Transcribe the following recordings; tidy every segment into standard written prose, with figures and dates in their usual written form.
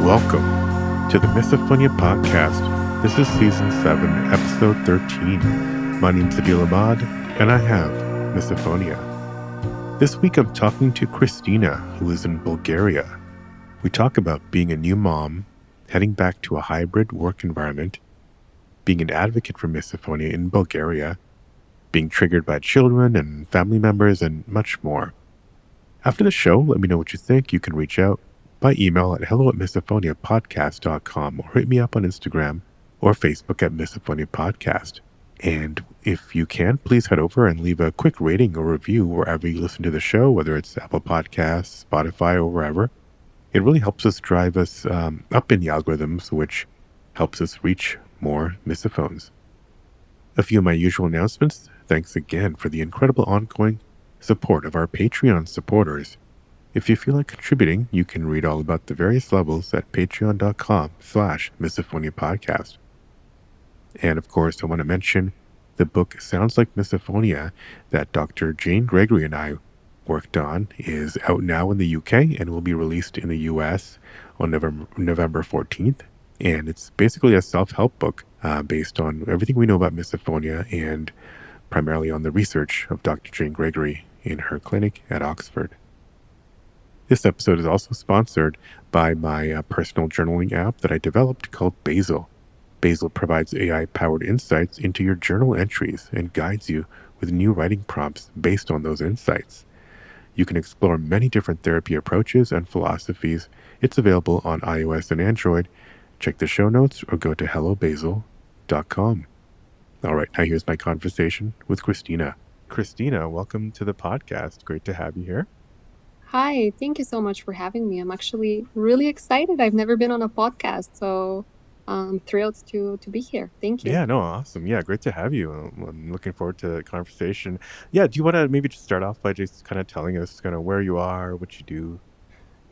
Welcome to the Misophonia podcast. This is season 7, episode 13. My name's Adil Ahmad, and I have misophonia. This week I'm talking to Kristina, who is in Bulgaria. We talk about being a new mom, heading back to a hybrid work environment, being an advocate for misophonia in Bulgaria, being triggered by children and family members, and much more. After the show, let me know what you think. You can reach out by email at hello@misophoniapodcast.com or hit me up on Instagram or Facebook at Misophonia Podcast. And if you can, please head over and leave a quick rating or review wherever you listen to the show, whether it's Apple Podcasts, Spotify, or wherever. It really helps us drive us up in the algorithms, which helps us reach more misophones. A few of my usual announcements. Thanks again for the incredible ongoing support of our Patreon supporters. If you feel like contributing, you can read all about the various levels at patreon.com/misophoniapodcast. And of course, I want to mention the book Sounds Like Misophonia that Dr. Jane Gregory and I worked on is out now in the UK and will be released in the US on November 14th. And it's basically a self-help book based on everything we know about misophonia and primarily on the research of Dr. Jane Gregory in her clinic at Oxford. This episode is also sponsored by my personal journaling app that I developed called Basil. Basil provides AI-powered insights into your journal entries and guides you with new writing prompts based on those insights. You can explore many different therapy approaches and philosophies. It's available on iOS and Android. Check the show notes or go to hellobasil.com. All right, now here's my conversation with Kristina. Kristina, welcome to the podcast. Great to have you here. Hi, thank you so much for having me. I'm actually really excited. I've never been on a podcast, so I'm thrilled to be here. Thank you. Yeah, no, awesome. Yeah, great to have you. I'm looking forward to the conversation. Yeah, do you want to maybe just start off by just kind of telling us kind of where you are, what you do?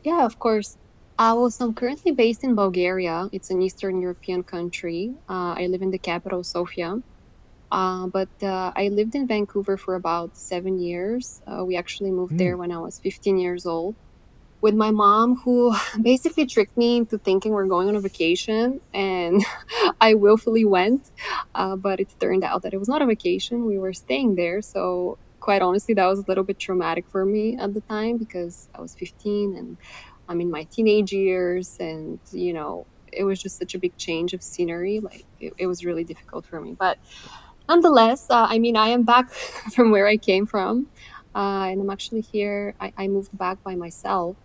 Yeah, of course. I'm currently based in Bulgaria. It's an Eastern European country. I live in the capital, Sofia. But I lived in Vancouver for about 7 years. We actually moved there when I was 15 years old with my mom, who basically tricked me into thinking we're going on a vacation, and I willfully went. But it turned out that it was not a vacation. We were staying there. So, quite honestly, that was a little bit traumatic for me at the time because I was 15 and I'm in my teenage years. And, it was just such a big change of scenery. Like, it was really difficult for me. But nonetheless, I am back from where I came from. And I'm actually here. I moved back by myself,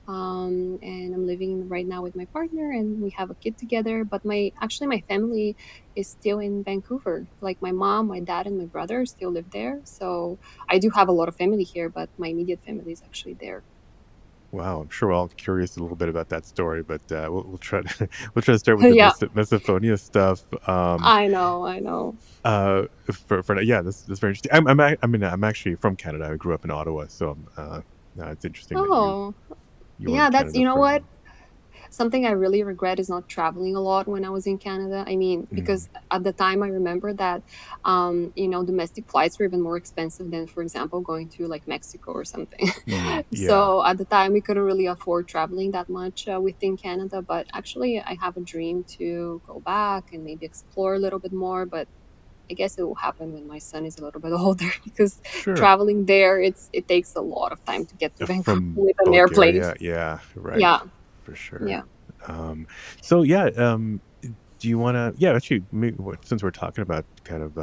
and I'm living right now with my partner, and we have a kid together. But my family is still in Vancouver. Like my mom, my dad, and my brother still live there. So I do have a lot of family here, but my immediate family is actually there. Wow, I'm sure we're all curious a little bit about that story, but we'll try to we'll try to start with the Yeah, misophonia stuff. I know. Uh, yeah, this is very interesting. I'm actually from Canada. I grew up in Ottawa, so it's interesting that Oh, you were in yeah, that's, Canada you know for. what? Something I really regret is not traveling a lot when I was in Canada. I mean, Mm, because at the time I remember that, domestic flights were even more expensive than, for example, going to like Mexico or something. yeah. So at the time we couldn't really afford traveling that much within Canada. But actually, I have a dream to go back and maybe explore a little bit more. But I guess it will happen when my son is a little bit older because Sure. traveling there, it takes a lot of time to get to Vancouver From with an airplane. Bulgaria, yeah, right, Yeah, for yeah. sure. So yeah, do you want to? Yeah, actually, since we're talking about kind of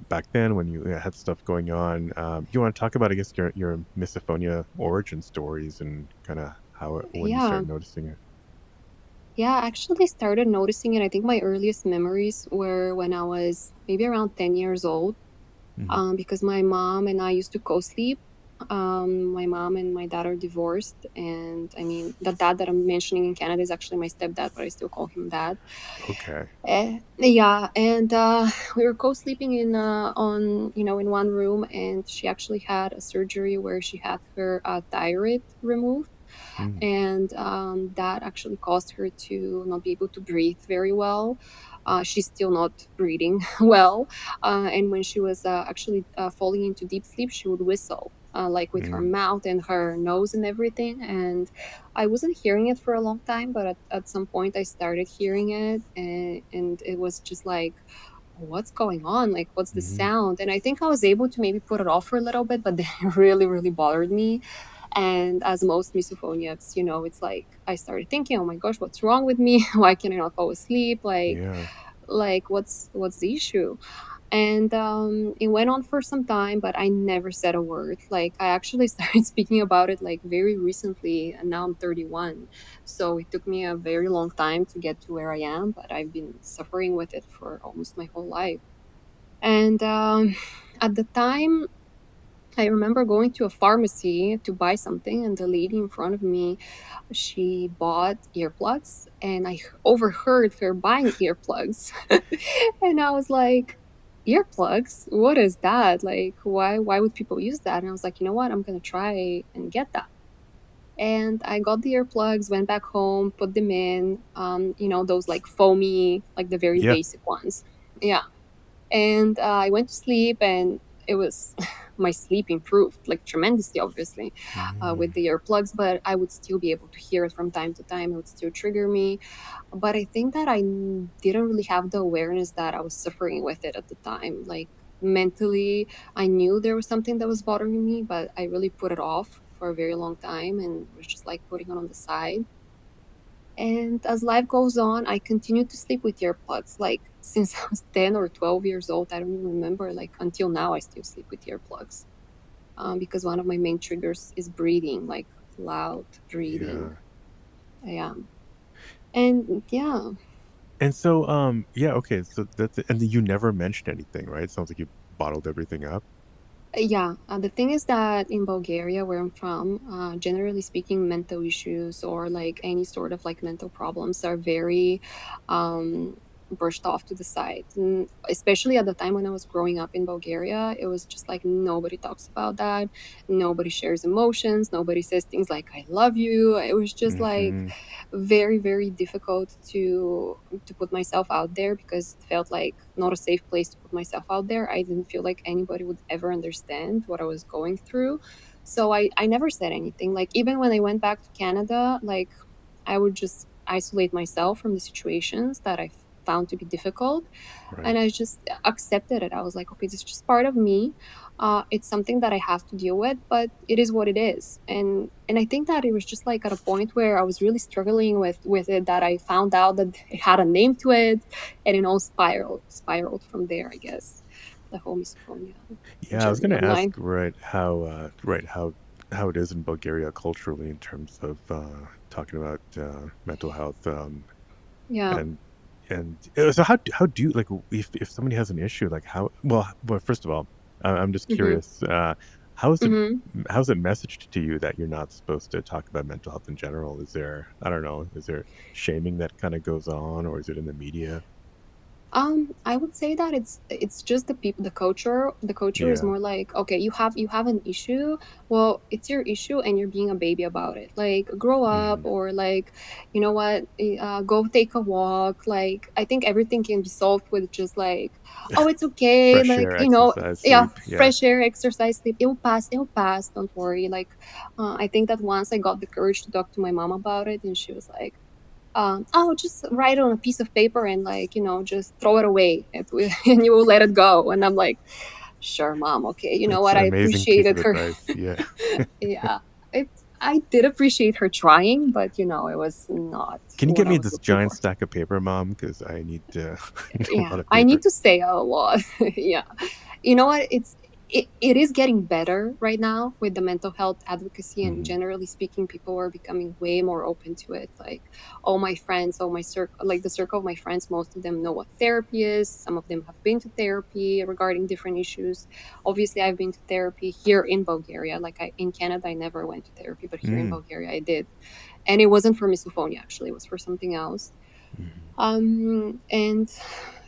back then when you had stuff going on, do you want to talk about, I guess, your misophonia origin stories and kind of when you Yeah. started noticing it? Yeah, I actually started noticing it. I think my earliest memories were when I was maybe around 10 years old, Hmm. because my mom and I used to co-sleep. My mom and my dad are divorced, and I mean, the dad that I'm mentioning in Canada is actually my stepdad, but I still call him dad. Okay. Yeah, and we were co-sleeping in one room, and she actually had a surgery where she had her thyroid removed, Mm. and that actually caused her to not be able to breathe very well. She's still not breathing well, and when she was actually falling into deep sleep, she would whistle. like with her Mm, mouth and her nose and everything. And I wasn't hearing it for a long time, but at some point I started hearing it, and it was just like, what's going on? Like, what's the mhm. sound? And I think I was able to maybe put it off for a little bit, but then it really, really bothered me. And as most misophoniacs, it's like I started thinking, oh my gosh, what's wrong with me? Why can I not fall asleep? Yeah. Like what's the issue? And it went on for some time, but I never said a word. Like, I actually started speaking about it like very recently, and now I'm 31. So it took me a very long time to get to where I am, but I've been suffering with it for almost my whole life. And at the time, I remember going to a pharmacy to buy something, and the lady in front of me, she bought earplugs, and I overheard her buying earplugs. And I was like, earplugs? What is that? Like, why would people use that? And I was like, you know what? I'm gonna try and get that. And I got the earplugs, went back home, put them in, those like foamy, like the very Yeah. basic ones. Yeah. And I went to sleep, and it was my sleep improved like tremendously, obviously, with Mm, the earplugs, but I would still be able to hear it from time to time. It would still trigger me. But I think that didn't really have the awareness that I was suffering with it at the time. Like, mentally, I knew there was something that was bothering me, but I really put it off for a very long time and was just like putting it on the side. And as life goes on, I continue to sleep with earplugs. Like, since I was 10 or 12 years old, I don't even remember. Like, until now, I still sleep with earplugs, because one of my main triggers is breathing, like loud breathing. yeah. Yeah. And yeah. And so, yeah, okay, so that's it. And then you never mentioned anything, right? Sounds like you bottled everything up. Yeah, the thing is that in Bulgaria, where I'm from, generally speaking, mental issues or like any sort of like mental problems are very brushed off to the side. Especially at the time when I was growing up in Bulgaria, it was just like nobody talks about that. Nobody shares emotions. Nobody says things like "I love you." It was just like Mhm. very, very difficult to put myself out there because it felt like not a safe place to put myself out there. I didn't feel like anybody would ever understand what I was going through. So I never said anything. Like, even when I went back to Canada, like, I would just isolate myself from the situations that I found to be difficult, and Right. I just accepted it. I was like, okay, this is just part of me. It's something that I have to deal with, but it is what it is. And I think that it was just like at a point where I was really struggling with it, that I found out that it had a name to it, and it all spiraled from there, I guess. The whole misophonia Yeah, I was journey gonna of ask, mine. right, how it is in Bulgaria culturally in terms of talking about mental health. Yeah. And so how do you like if somebody has an issue like well first of all I'm just Hmm. curious how is it Hmm. how's it messaged to you that you're not supposed to talk about mental health in general? Is there, I don't know, is there shaming that kind of goes on, or is it in the media? I would say that it's just the people, the culture. The culture is Yeah. more like, okay, you have an issue. Well, it's your issue, and you're being a baby about it. Like, grow up, Hmm. or like, you know what, go take a walk. Like, I think everything can be solved with just like, oh, it's okay. Fresh Like, air, exercise, yeah, sleep. Yeah. fresh air, exercise, sleep. It will pass. It will pass. Don't worry. Like, I think that once I got the courage to talk to my mom about it, and she was like, oh, just write it on a piece of paper and, like, just throw it away, and you will let it go. And I'm like, sure, mom, okay, you know That's what, an I amazing piece of appreciated her. advice. Yeah. Yeah, I did appreciate her trying, but it was not Can you what get I me was this looking giant for. stack of paper, mom, because I need I need a Yeah, lot of I need paper. to say a lot. Yeah. You know what? It is getting better right now with the mental health advocacy, and Hmm. generally speaking, people are becoming way more open to it. Like, all my friends, all my circle, like the circle of my friends, most of them know what therapy is. Some of them have been to therapy regarding different issues. Obviously, I've been to therapy here in Bulgaria. Like, in Canada, I never went to therapy, but here in Mm. Bulgaria, I did. And it wasn't for misophonia, actually. It was for something else. Hmm. And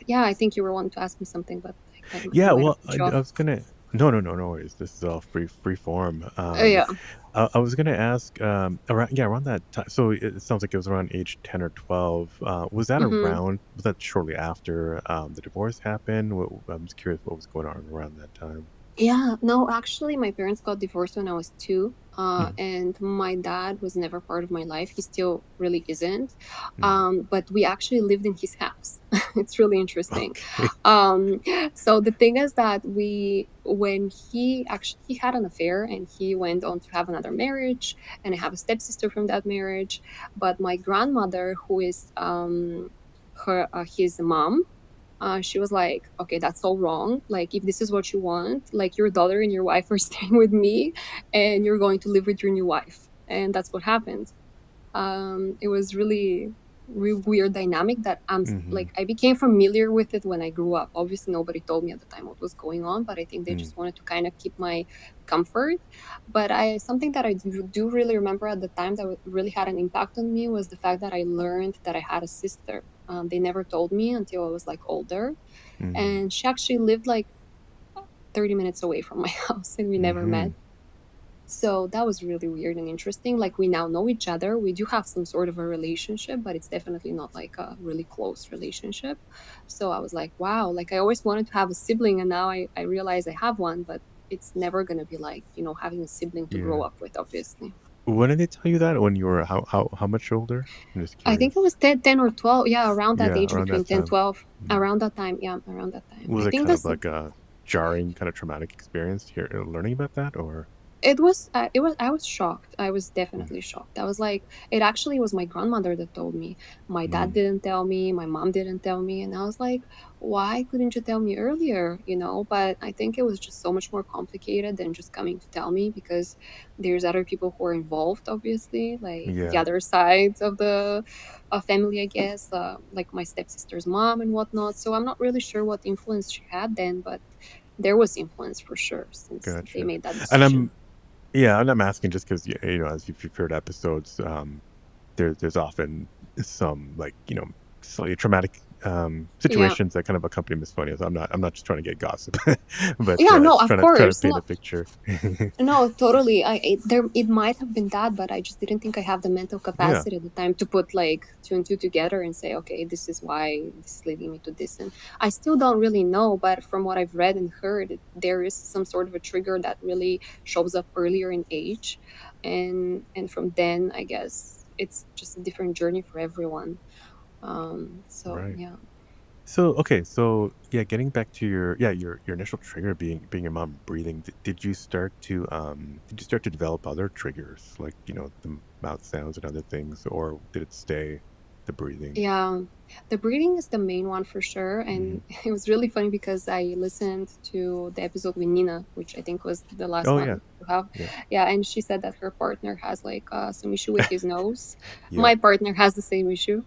yeah, I think you were wanting to ask me something, but I Yeah, might have well, cut you I off. was gonna. No, no, no, no worries. This is all free form. Yeah. I was gonna ask, around, yeah, around that time. So it sounds like it was around age 10 or 12. Hmm. Was that shortly after the divorce happened? I'm just curious what was going on around that time. Yeah, no, actually, my parents got divorced when I was two. Mm, And my dad was never part of my life. He still really isn't. mm. But we actually lived in his house. It's really interesting. Okay. Um, so the thing is that when he had an affair and he went on to have another marriage, and I have a stepsister from that marriage. But my grandmother, who is his mom, she was like, okay, that's all wrong. Like, if this is what you want, like, your daughter and your wife are staying with me, and you're going to live with your new wife. And that's what happened. It was really, really weird dynamic that Hmm. like, I became familiar with it when I grew up. Obviously, nobody told me at the time what was going on, but I think they Mm, just wanted to kind of keep my comfort. But I something that I do really remember at the time that really had an impact on me was the fact that I learned that I had a sister. They never told me until I was like older, mm, and she actually lived like 30 minutes away from my house, and we never met. hmm. So that was really weird and interesting. Like, we now know each other. We do have some sort of a relationship, but it's definitely not like a really close relationship. So I was like, wow, like, I always wanted to have a sibling, and now I realize I have one, but it's never going to be like, having a sibling to grow Yeah. up with, obviously. When did they tell you that? When you were how much older? I'm just I think it curious. was 10 or 12. Yeah, around that Yeah, age, around between that 10, time. 12. Mm. Around that time. Yeah, around that time. I Was it think kind of that's like a jarring, kind of traumatic experience here learning about that, or? it was I was shocked. I was Mm, definitely shocked. I was like, it actually was my grandmother that told me. My dad mm, didn't tell me, my mom didn't tell me, and I was like, why couldn't you tell me earlier? But I think it was just so much more complicated than just coming to tell me, because there's other people who are involved, obviously, like the yeah, other side of the family, I guess, like my stepsister's mom and whatnot. So I'm not really sure what influence she had then, but there was influence for sure, since they gotcha. made that And decision. I'm asking just because as you've heard episodes, there's often some, like, slightly traumatic Yeah. situations that kind of accompany misophonia. So I'm not just trying to get gossip, but Yeah, no, just of trying to course. paint No, a picture. no, totally. It might have been that, but I just didn't think I have the mental Yeah, capacity at the time to put like two and two together and say, okay, this is why this is leading me to this. And I still don't really know, but from what I've read and heard, there is some sort of a trigger that really shows up earlier in age, and from then, I guess it's just a different journey for everyone. So right. yeah. So okay, so yeah, getting back to your initial trigger being your mom breathing. Did you start to develop other triggers, like the mouth sounds and other things, or did it stay the breathing? Yeah, the breathing is the main one for sure. Hmm. And it was really funny because I listened to the episode with Nina, which I think was the last Oh one yeah, to have. yeah, Yeah, and she said that her partner has like some issue with his nose. yep. My partner has the same issue,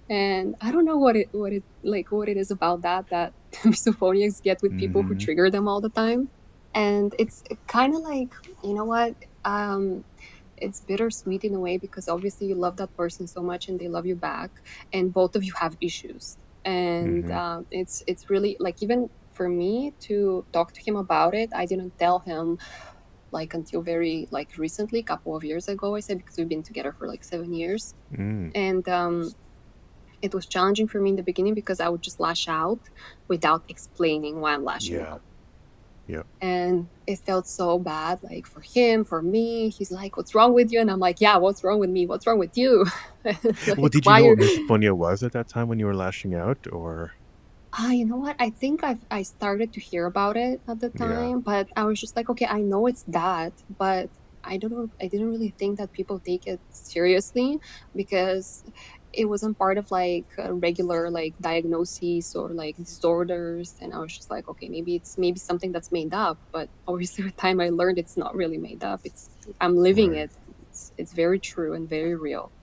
and I don't know what it is about that misophonics get with people who Hmm. trigger them all the time. And it's kind of like, you know what? Um, it's bittersweet in a way, because obviously you love that person so much and they love you back, and both of you have issues. And Hmm. it's really like, even for me to talk to him about it, I didn't tell him like until very like recently, a couple of years ago. I said, because we've been together for like 7 years. Mm. And it was challenging for me in the beginning because I would just lash out without explaining why I'm lashing Yeah. out. Yep. And it felt so bad, like, for him, for me. He's like, what's wrong with you? And I'm like, yeah, what's wrong with me? What's wrong with you? Well, Like, did you why know you what misophonia was at that time when you were lashing out, or? you know what? I think I started to hear about it at the Yeah. time, but I was just like, okay, I know it's that, but I didn't really think that people take it seriously, because it wasn't part of like a regular like diagnoses or like disorders. And I was just like, okay, maybe something that's made up. But obviously with time I learned it's not really made up. I'm living Right. it. It's very true and very real.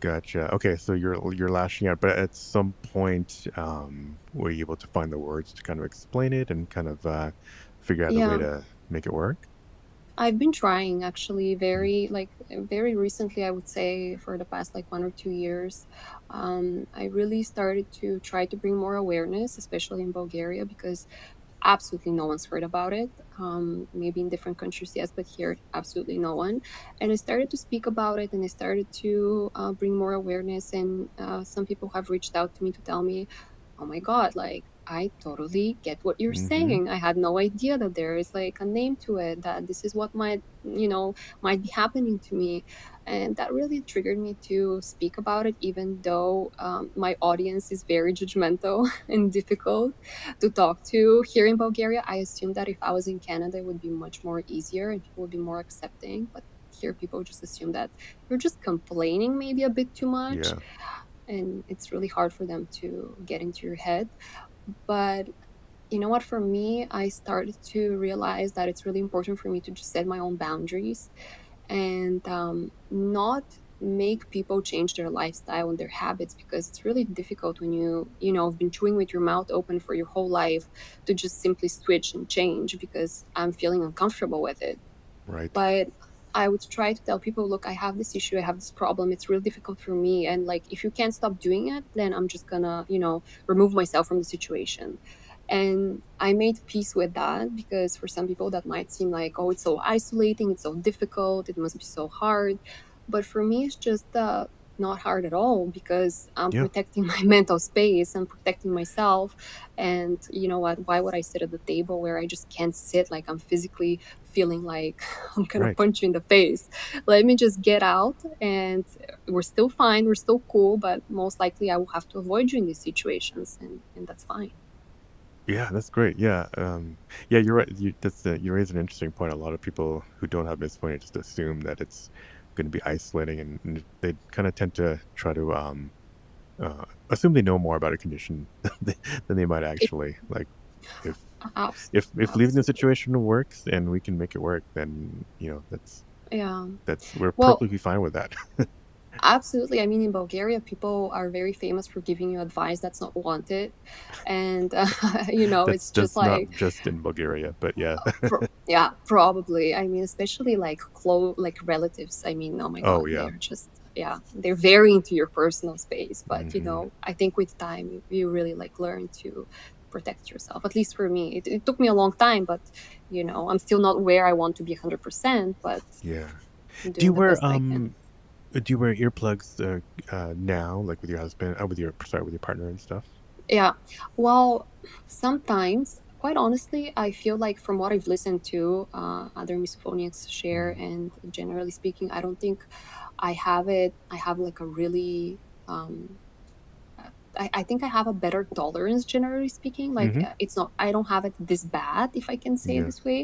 Gotcha. Okay, so you're lashing out, but at some point, were you able to find the words to kind of explain it and kind of figure out a way Yeah. to make it work? I've been trying, actually, Mm. very recently, I would say for the past like 1 or 2 years. I really started to try to bring more awareness, especially in Bulgaria, because absolutely no one's heard about it. Maybe in different countries, yes, but here, absolutely no one. And I started to speak about it, and I started to bring more awareness. And some people have reached out to me to tell me, oh my God, like, I totally get what you're Mm-hmm. saying. I had no idea that there is like a name to it, that this is what might be happening to me. And that really triggered me to speak about it, even though my audience is very judgmental and difficult to talk to. Here in Bulgaria, I assumed that if I was in Canada, it would be much more easier and people would be more accepting. But here, people just assume that you're just complaining maybe a bit too much. Yeah. And it's really hard for them to get into your head. But you know what? For me, I started to realize that it's really important for me to just set my own boundaries and not make people change their lifestyle and their habits, because it's really difficult when have been chewing with your mouth open for your whole life to just simply switch and change because I'm feeling uncomfortable with it. Right. But I would try to tell people, look, I have this issue, I have this problem, it's really difficult for me. And like, if you can't stop doing it, then I'm just gonna, remove myself from the situation. And I made peace with that, because for some people that might seem like, oh, it's so isolating, it's so difficult, it must be so hard. But for me, it's just not hard at all, because I'm Yeah. protecting my mental space, I'm protecting myself. And you know what? Why would I sit at the table where I just can't sit? Like, I'm physically feeling like I'm gonna Right. punch you in the face. Let me just get out, and we're still fine, we're still cool, but most likely I will have to avoid you in these situations, and that's fine. Yeah, that's great. Yeah. Yeah, you're right. You raise an interesting point. A lot of people who don't have misophonia just assume that it's going to be isolating, and they kind of tend to try to assume they know more about a condition than they might It, actually. Like, if abs- if leaving the absolutely. situation works and we can make it work, then Yeah. that's we're Well, perfectly fine with that. absolutely. I mean, in Bulgaria, people are very famous for giving you advice that's not wanted. And, That's it's just that's not like, just in Bulgaria, but yeah. Yeah, probably. I mean, especially like like relatives. I mean, oh my Oh God, yeah. they're just, yeah, they're very into your personal space. But, Hmm. I think with time, you really like learn to protect yourself. At least for me, it took me a long time, but, I'm still not where I want to be 100%, but Yeah. I'm Do you doing the wear best I can. Do you wear earplugs now, like with your husband, with your sorry, with your partner and stuff? Yeah. Well, sometimes, quite honestly, I feel like from what I've listened to other misophonics share, Mm. and generally speaking, I don't think I have it. I have like a really, um, I think I have a better tolerance, generally speaking. Like, Hmm. it's not, I don't have it this bad, if I can say it Yeah. this way.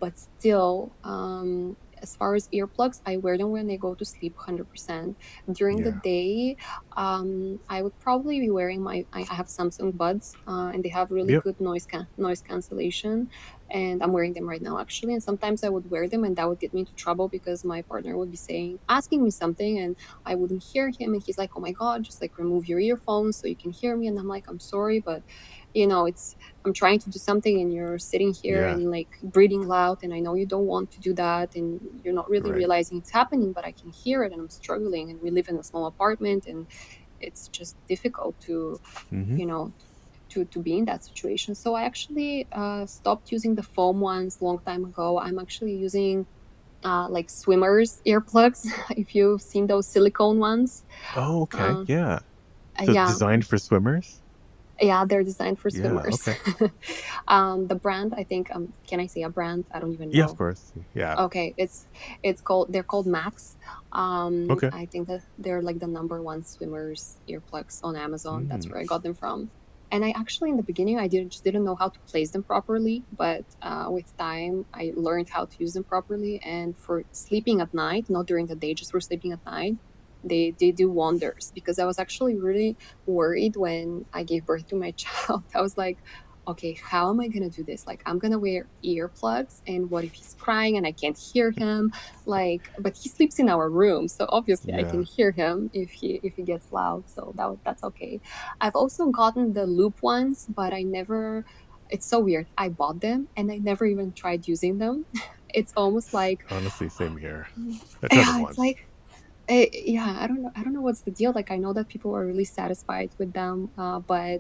But still, as far as earplugs, I wear them when I go to sleep 100%. During the Yeah. day, I would probably be wearing I have Samsung buds, and they have really Yep. good noise cancellation. And I'm wearing them right now, actually. And sometimes I would wear them, and that would get me into trouble because my partner would be asking me something, and I wouldn't hear him. And he's like, oh my God, just like remove your earphones so you can hear me. And I'm like, I'm sorry, but it's I'm trying to do something and you're sitting here Yeah. and like breathing loud, and I know you don't want to do that and you're not really Right. realizing it's happening, but I can hear it and I'm struggling, and we live in a small apartment, and it's just difficult to, Hmm. you know, to be in that situation. So I actually stopped using the foam ones long time ago. I'm actually using like swimmers earplugs if you've seen those silicone ones. Oh, okay. Uh, Yeah. So yeah, designed for swimmers? Yeah, they're designed for Yeah. swimmers. Okay. The brand, I think, can I say a brand? I don't even Yeah, of know. course. Yeah. Okay, they're called Max. Okay. I think that they're like the number one swimmers earplugs on Amazon. That's Mm. where I got them from. And I actually, in the beginning, I didn't know how to place them properly, but with time, I learned how to use them properly. And for sleeping at night, not during the day, just for sleeping at night, they do wonders. Because I was actually really worried when I gave birth to my child. I was like, okay, how am I gonna do this? Like, I'm gonna wear earplugs, and what if he's crying and I can't hear him? Like, but he sleeps in our room, so obviously I can Yeah. hear him if he gets loud. So that's okay. I've also gotten the loop ones, but I never. It's so weird. I bought them and I never even tried using them. It's almost like, Honestly, same here. I tried them yeah, it's like once. yeah, I don't know what's the deal. Like, I know that people are really satisfied with them, but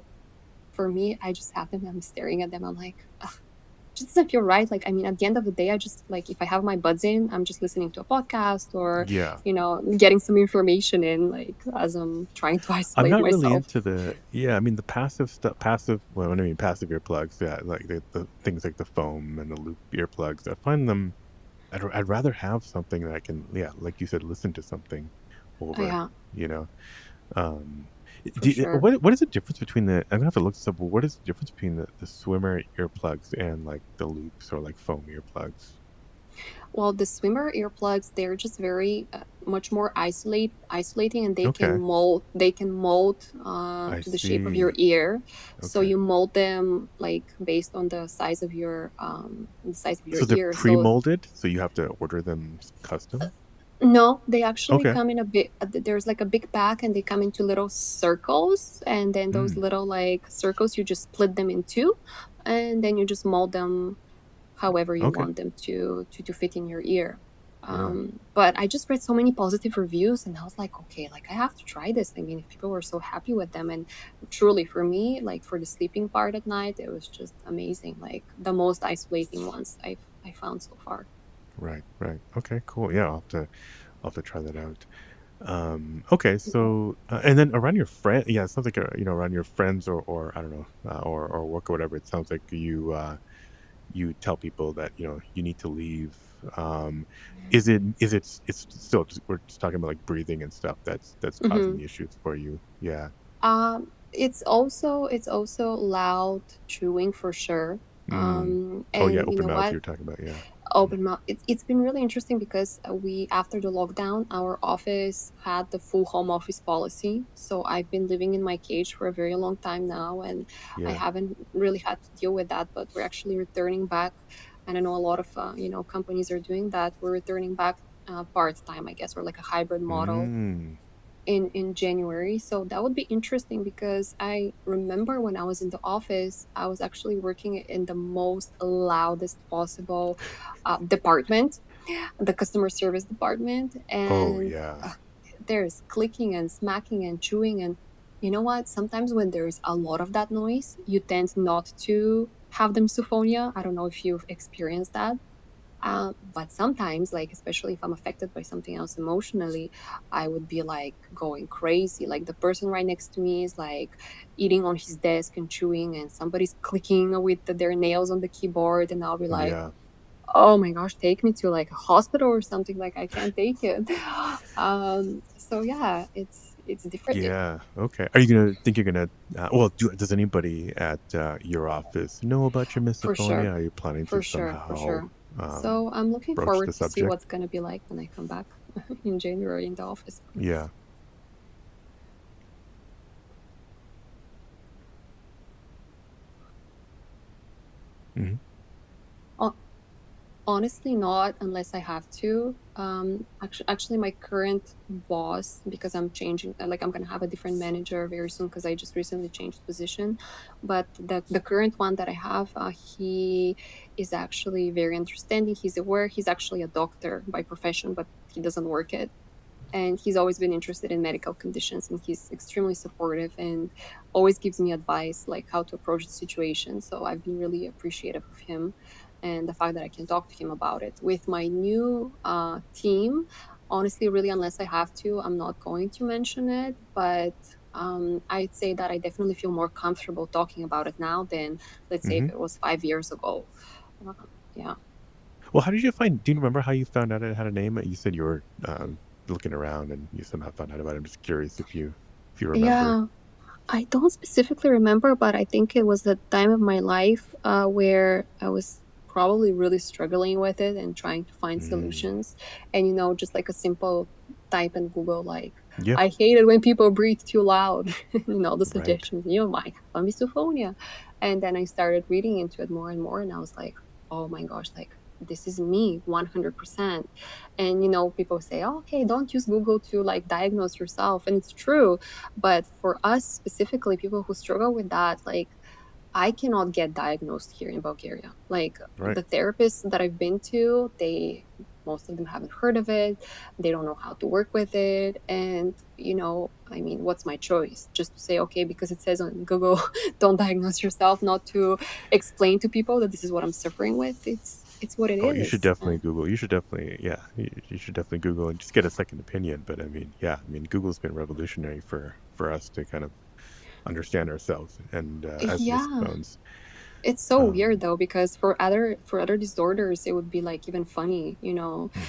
for me, I just have them. I'm staring at them. I'm like, ugh, just doesn't feel right. Like, I mean, at the end of the day, I just like, if I have my buds in, I'm just listening to a podcast or, Yeah. getting some information in, like, as I'm trying to I'm isolate not really myself. into I mean, the passive stuff, well, when I mean passive earplugs, yeah, like the things like the foam and the loop earplugs. I find them, I'd rather have something that I can, yeah, like you said, listen to something Oh, over, yeah, you know. Um, for sure. what is the difference between I'm gonna have to look this up, but what is the difference between the swimmer earplugs and like the loops or like foam earplugs? Well, the swimmer earplugs, they're just very much more isolating, and Okay, they can mold I to the shape of your see. ear. So Okay. you mold them like based on the size of your So they're ear. So pre-molded, so you have to order them custom? no, they actually Okay. come in a bit. There's like a big pack, and they come into little circles, and then those Mm, little like circles, you just split them in two, and then you just mold them however you okay. want them to fit in your ear. Yeah. But I just read so many positive reviews, and I was like, okay, like I have to try this. I mean, if people were so happy with them, and truly for me, like for the sleeping part at night, it was just amazing. Like the most isolating ones I found so far. Right, right. Okay, cool. Yeah, I'll have to try that out. Okay, Yeah. so and then around your friend, yeah, it sounds like around your friends or I don't know, or work or whatever. It sounds like you tell people that you need to leave. It's still just, we're just talking about like breathing and stuff that's causing hmm the issues for you. Yeah. it's also loud chewing for sure. Mm. Oh yeah, And you open know mouth. what? You're talking about, yeah. Open mouth. It's been really interesting because we after the lockdown, our office had the full home office policy. So I've been living in my cage for a very long time now, and I Yeah. haven't really had to deal with that. But we're actually returning back, and I know a lot of companies are doing that. We're returning back part time, I guess, or like a hybrid model Mm. in January. So that would be interesting because I remember when I was in the office, I was actually working in the most loudest possible department, the customer service department, Oh and yeah. there's clicking and smacking and chewing. And you know what? Sometimes when there's a lot of that noise, you tend not to have the misophonia. I don't know if you've experienced that. But sometimes, like, especially if I'm affected by something else emotionally, I would be like going crazy. Like, the person right next to me is like eating on his desk and chewing, and somebody's clicking with their nails on the keyboard, and I'll be like, Yeah. oh my gosh, take me to like a hospital or something. Like, I can't take it. So yeah, it's different. Yeah. Okay. Are you gonna think you're gonna? Well, does anybody at your office know about your For misophonia? sure, Are you planning to for sure, for somehow sure. So I'm looking broach forward the to see subject? what's gonna be like when I come back in January in the office. Yeah. Hmm. Honestly, not unless I have to. Actually, my current boss, because I'm changing, like I'm gonna have a different manager very soon because I just recently changed position. But the current one that I have, he is actually very understanding. He's aware. He's actually a doctor by profession, but he doesn't work it, and he's always been interested in medical conditions, and he's extremely supportive and always gives me advice like how to approach the situation. So I've been really appreciative of him and the fact that I can talk to him about it. With my new team, honestly, really, unless I have to, I'm not going to mention it, but I'd say that I definitely feel more comfortable talking about it now than, let's say, if Hmm. it was 5 years ago. uh, yeah. Well, how did you find? Do you remember how you found out it had a name? You said you were looking around and you somehow found out about it. I'm just curious if you remember. Yeah, I don't specifically remember, but I think it was a time of my life where I was probably really struggling with it and trying to find Mm. solutions. And, just like a simple type in Google, like, Yeah. I hate it when people breathe too loud, the Right. suggestions, you might have misophonia. And then I started reading into it more and more, and I was like, oh my gosh, like, this is me 100%. And, people say, oh, okay, don't use Google to like diagnose yourself. And it's true, but for us specifically, people who struggle with that, like, I cannot get diagnosed here in Bulgaria. Like, Right. the therapists that I've been to, most of them haven't heard of it. They don't know how to work with it. And, I mean, what's my choice? Just to say, okay, because it says on Google, don't diagnose yourself, not to explain to people that this is what I'm suffering with. It's what it Oh, you should is. definitely Google. You should definitely, yeah, you should definitely Google and just get a second opinion. But I mean, yeah, I mean, Google's been revolutionary for us to kind of understand ourselves and as Yeah. misophones. It's so weird Um, though, because for other disorders it would be like even funny, mm,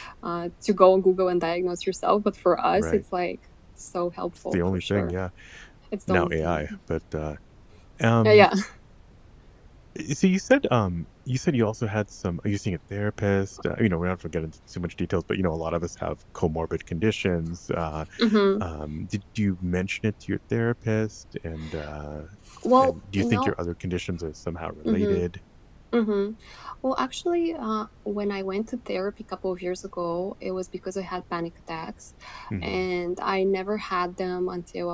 to go on Google and diagnose yourself. But for us, right. it's like so It's the helpful for only thing, sure. yeah. It's the Now only thing. AI, but Yeah, um yeah. so you said you also had some are you seeing a therapist? We don't have to get into too much details, but a lot of us have comorbid conditions. Hmm. Did you mention it to your therapist? Well, And do you think your other conditions are somehow hmm related? hmm Well, actually, when I went to therapy a couple of years ago, it was because I had panic attacks, Hmm. and I never had them until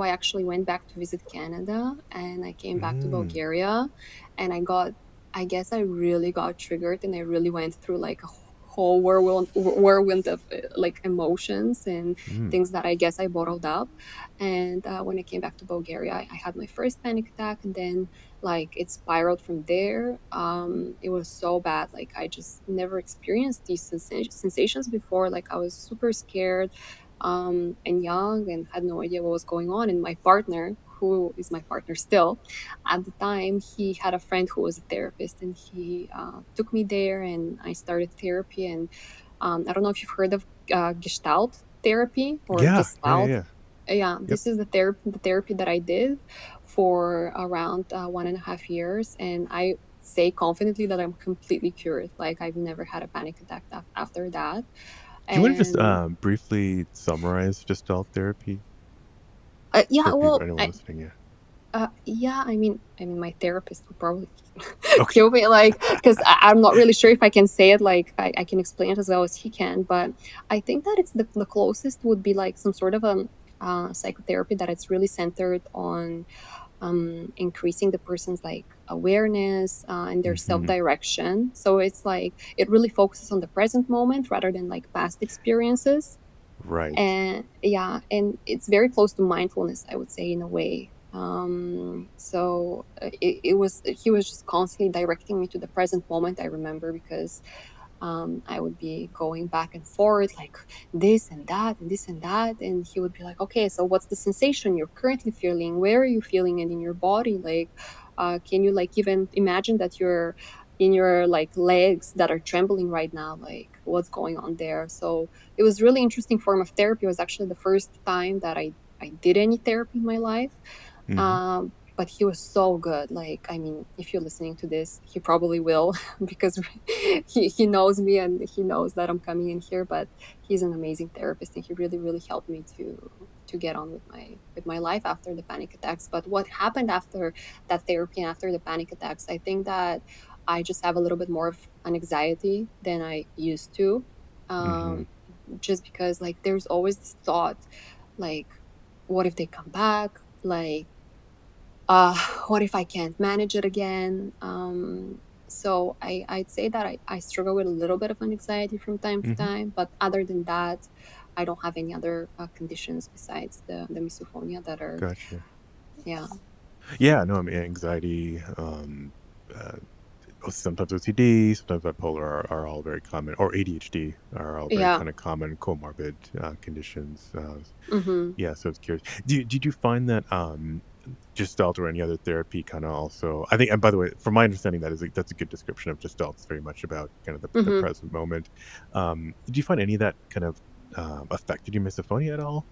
I actually went back to visit Canada, and I came back to Mm, Bulgaria, and I guess I really got triggered, and I really went through like a whole whirlwind of like emotions and mm, things that I guess I bottled up. And when I came back to Bulgaria, I had my first panic attack, and then like it spiraled from there. It was so bad, like I just never experienced these sensations before. Like I was super scared, and young, and had no idea what was going on. And my partner, who is my partner still at the time, he had a friend who was a therapist, and he took me there, and I started therapy. And I don't know if you've heard of gestalt therapy or yeah, yeah, yeah, gestalt. yeah. Yeah, Yep. this is the therapy that I did for around 1.5 years, and I say confidently that I'm completely cured. Like I've never had a panic attack after that. Do you want to just And briefly summarize Gestalt therapy yeah, for people, well, anyone listening? Yeah. yeah, I mean, my therapist would probably Okay. kill me, like, because I'm not really sure if I can say it, like, I can explain it as well as he can, but I think that it's the closest would be like some sort of psychotherapy that it's really centered on increasing the person's like awareness and their self Hmm. direction. So it's like it really focuses on the present moment rather than like past experiences. Right. And yeah, and it's very close to mindfulness, I would say, in a way. So it was he was just constantly directing me to the present moment, I remember, because I would be going back and forth, like this and that and this and that. And he would be like, okay, so what's the sensation you're currently feeling? Where are you feeling it in your body? Like, can you like even imagine that you're in your like legs that are trembling right now? Like, what's going on there? So it was really interesting form of therapy. It was actually the first time that I did any therapy in my life. Hmm. But he was so good. Like, I mean, if you're listening to this, he probably will because he knows me and he knows that I'm coming in here. But he's an amazing therapist, and he really really helped me to get on with my life after the panic attacks. But what happened after that therapy and after the panic attacks, I think that I just have a little bit more of an anxiety than I used to. Hmm. Um, just because like there's always this thought, like, what if they come back? Like, what if I can't manage it again? So I'd say that I struggle with a little bit of an anxiety from time to Hmm. time, but other than that, I don't have any other conditions besides the misophonia that are, Gotcha. yeah, Yeah, no, I mean, anxiety, sometimes OCD, sometimes bipolar are all very common, or ADHD are all very yeah. kind of common comorbid conditions. Mm-hmm. Yeah, so I was curious. Did you find that Gestalt or any other therapy kind of also? I think, and by the way, from my understanding, that's a good description of Gestalt. It's very much about kind of the Mm-hmm. present moment. Did you find any of that kind of affected your misophonia at all?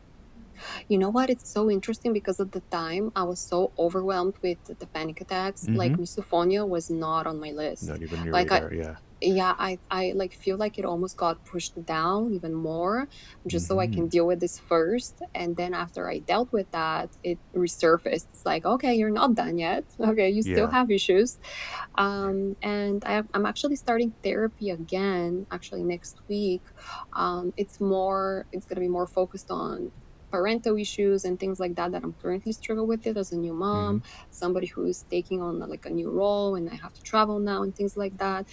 You know what? It's so interesting because at the time I was so overwhelmed with the panic attacks. Like Mm-hmm. misophonia was not on my list. Not even your Like radar. Yeah. yeah, I like feel like it almost got pushed down even more just so I can Mm-hmm. deal with this first. And then after I dealt with that, it resurfaced. It's like, okay, you're not done yet. Okay, you still Yeah. have issues. Right. And I'm actually starting therapy again, actually next week. It's gonna be more focused on parental issues and things like that I'm currently struggle with it as a new Mm-hmm. mom, somebody who's taking on like a new role and I have to travel now and things like that.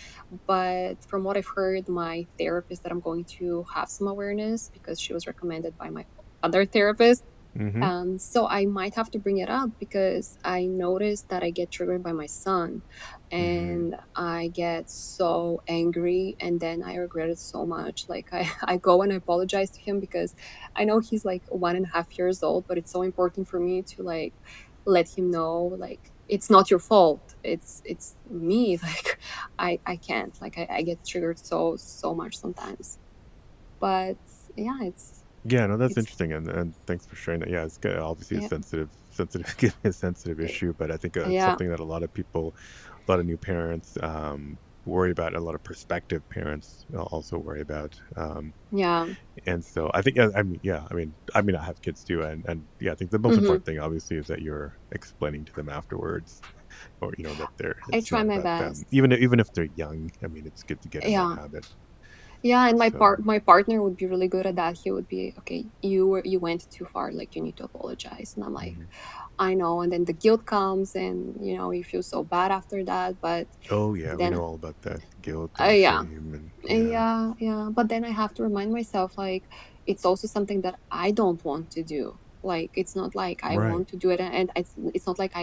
But from what I've heard, my therapist that I'm going to have some awareness because she was recommended by my other therapist. Mm-hmm. So I might have to bring it up because I noticed that I get triggered by my son Mm-hmm. and I get so angry and then I regret it so much. Like I go and I apologize to him because I know he's like 1.5 years old, but it's so important for me to like let him know like it's not your fault. It's me. Like I can't. Like I get triggered so much sometimes. But yeah, Yeah, no, that's it's interesting, and thanks for sharing that. Yeah, it's obviously a yeah, sensitive a sensitive issue, but I think it's yeah. something that a lot of people, a lot of new parents, worry about. And a lot of prospective parents also worry about. Yeah. And so I think, yeah, I mean, I have kids too, and yeah, I think the most Mhm. important thing, obviously, is that you're explaining to them afterwards, or that I it's try not my about them, best. even if they're young. I mean, it's good to get in that Yeah. habit. Yeah, and So, my partner would be really good at that. He would be, "Okay, you went too far, like, you need to apologize." And I'm like, mhm. "I know." And then the guilt comes and, you feel so bad after that, but Oh yeah, we then know all about that guilt and yeah. shame, and yeah, Yeah, yeah. But then I have to remind myself, like, it's also something that I don't want to do. Like, it's not like I right. want to do it, and it's not like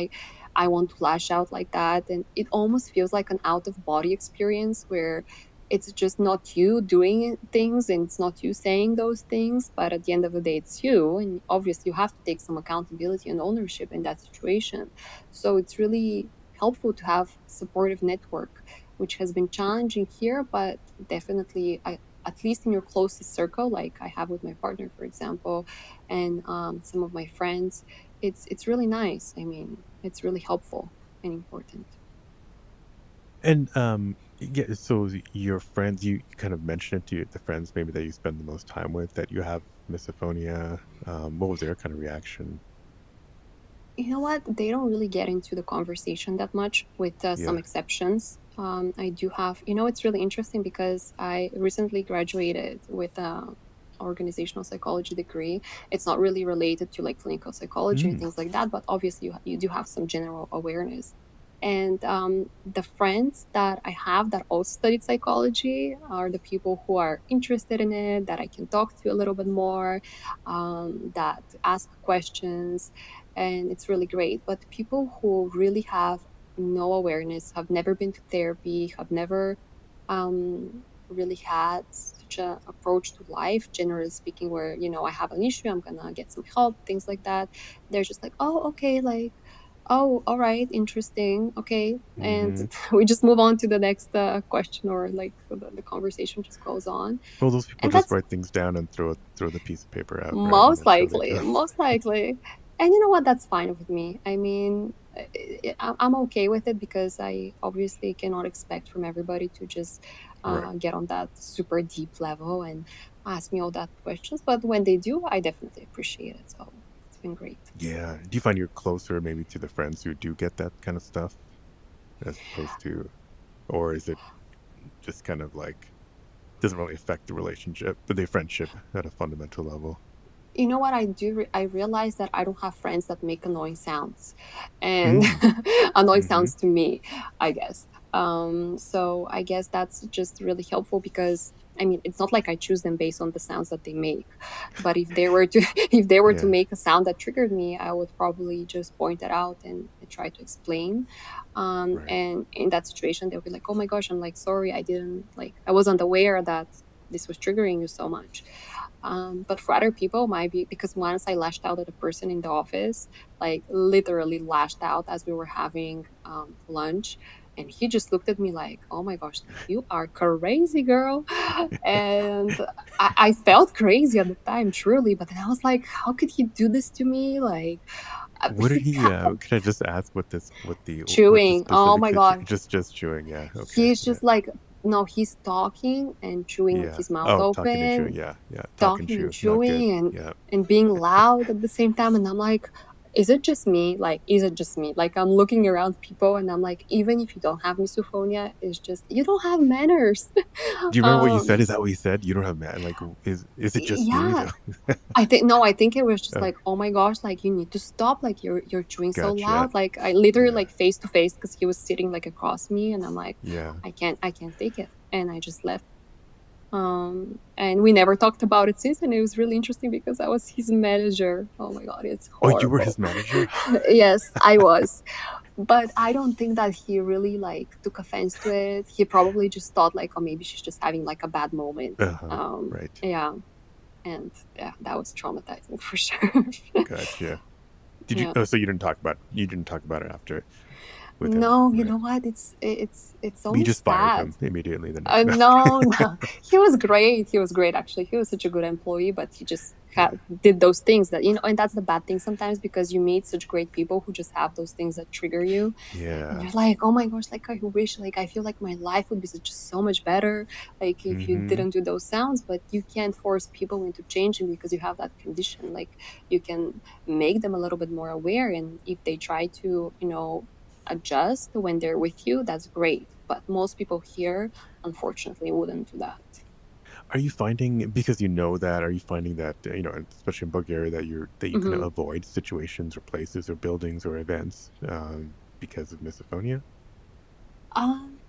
I want to lash out like that. And it almost feels like an out of body experience where it's just not you doing things and it's not you saying those things, but at the end of the day, it's you. And obviously, you have to take some accountability and ownership in that situation. So it's really helpful to have supportive network, which has been challenging here, but definitely at least in your closest circle, like I have with my partner, for example, and some of my friends, it's really nice. I mean, it's really helpful and important. And yeah, so your friends, you kind of mentioned it to the friends maybe that you spend the most time with, that you have misophonia. What was their kind of reaction? You know what? They don't really get into the conversation that much, with some Yeah. exceptions. I do have, it's really interesting because I recently graduated with a organizational psychology degree. It's not really related to like clinical psychology and Mm. things like that, but obviously you do have some general awareness. And the friends that I have that also studied psychology are the people who are interested in it, that I can talk to a little bit more, that ask questions, and it's really great. But people who really have no awareness, have never been to therapy, have never really had such a approach to life, generally speaking, where I have an issue, I'm gonna get some help, things like that. They're just like, oh, okay, like, oh, all right, interesting, okay, and Hmm. we just move on to the next question, or like the conversation just goes on, Well, those people and just that's write things down and throw the piece of paper out, right? And most that's how they likely, go. most likely. And you know what? That's fine with me. I mean, I'm okay with it because I obviously cannot expect from everybody to just Right. get on that super deep level and ask me all that questions. But when they do, I definitely appreciate it. So it's been great. Yeah. Do you find you're closer maybe to the friends who do get that kind of stuff, as opposed to, or is it just kind of like, doesn't really affect the relationship, but the friendship at a fundamental level? You know what I do? I realize that I don't have friends that make annoying sounds, and Mm. annoying Mm-hmm. sounds to me, I guess. So I guess that's just really helpful because I mean, it's not like I choose them based on the sounds that they make, but if they were to if they were to Yeah. make a sound that triggered me, I would probably just point it out and try to explain. Right. And in that situation, they'll be like, "Oh my gosh, I'm like sorry, I didn't like I wasn't aware that this was triggering you so much." But for other people, might be because once I lashed out at a person in the office, like literally lashed out as we were having lunch. And he just looked at me like, oh my gosh, like you are crazy, girl. And I felt crazy at the time, truly. But then I was like, how could he do this to me? Like, What did he? how- Can I just ask what the chewing. Oh specific my God. just chewing? Yeah. Okay. He's Yeah. just like, no, he's talking and chewing with Yeah. his mouth Oh, talking and chewing. open, Yeah. Yeah. Talk and talking and chew. Not good. chewing, Yeah. and being loud at the same time. And I'm like, is it just me? Like, is it just me? Like, I'm looking around people and I'm like, even if you don't have misophonia, it's just you don't have manners. Do you remember what you said? um, Is that what you said? You don't have like, is it just me? yeah, I think no, I think it was just Oh, like, oh my gosh, like you need to stop, like you're chewing so gotcha. loud. Like I literally Yeah, like face to face because he was sitting like across me, and I'm like, yeah. I can't take it, and I just left. And we never talked about it since, and it was really interesting because I was his manager. Oh my god, it's Oh, you were horrible. his manager? Yes, I was, but I don't think that he really like took offense to it. He probably just thought like, oh, maybe she's just having like a bad moment. Uh-huh. Right. Yeah, and yeah, that was traumatizing for sure. Gotcha. Did you? Yeah. Oh, so you didn't talk about it after with him, No, you right? know what? It's You almost just fired sad. him immediately the next No, day. no, he was great. He was great, actually. He was such a good employee, but he just Yeah. did those things that, and that's the bad thing sometimes because you meet such great people who just have those things that trigger you. And Yeah. you're like, oh my gosh, like I wish, like I feel like my life would be just so much better, like if you Mm-hmm. didn't do those sounds, but you can't force people into changing because you have that condition. Like you can make them a little bit more aware. And if they try to, adjust when they're with you, that's great. But most people here unfortunately wouldn't do that. Are you finding, because you know that, are you finding that, especially in Bulgaria, that you can Hmm. avoid situations or places or buildings or events because of misophonia? Um,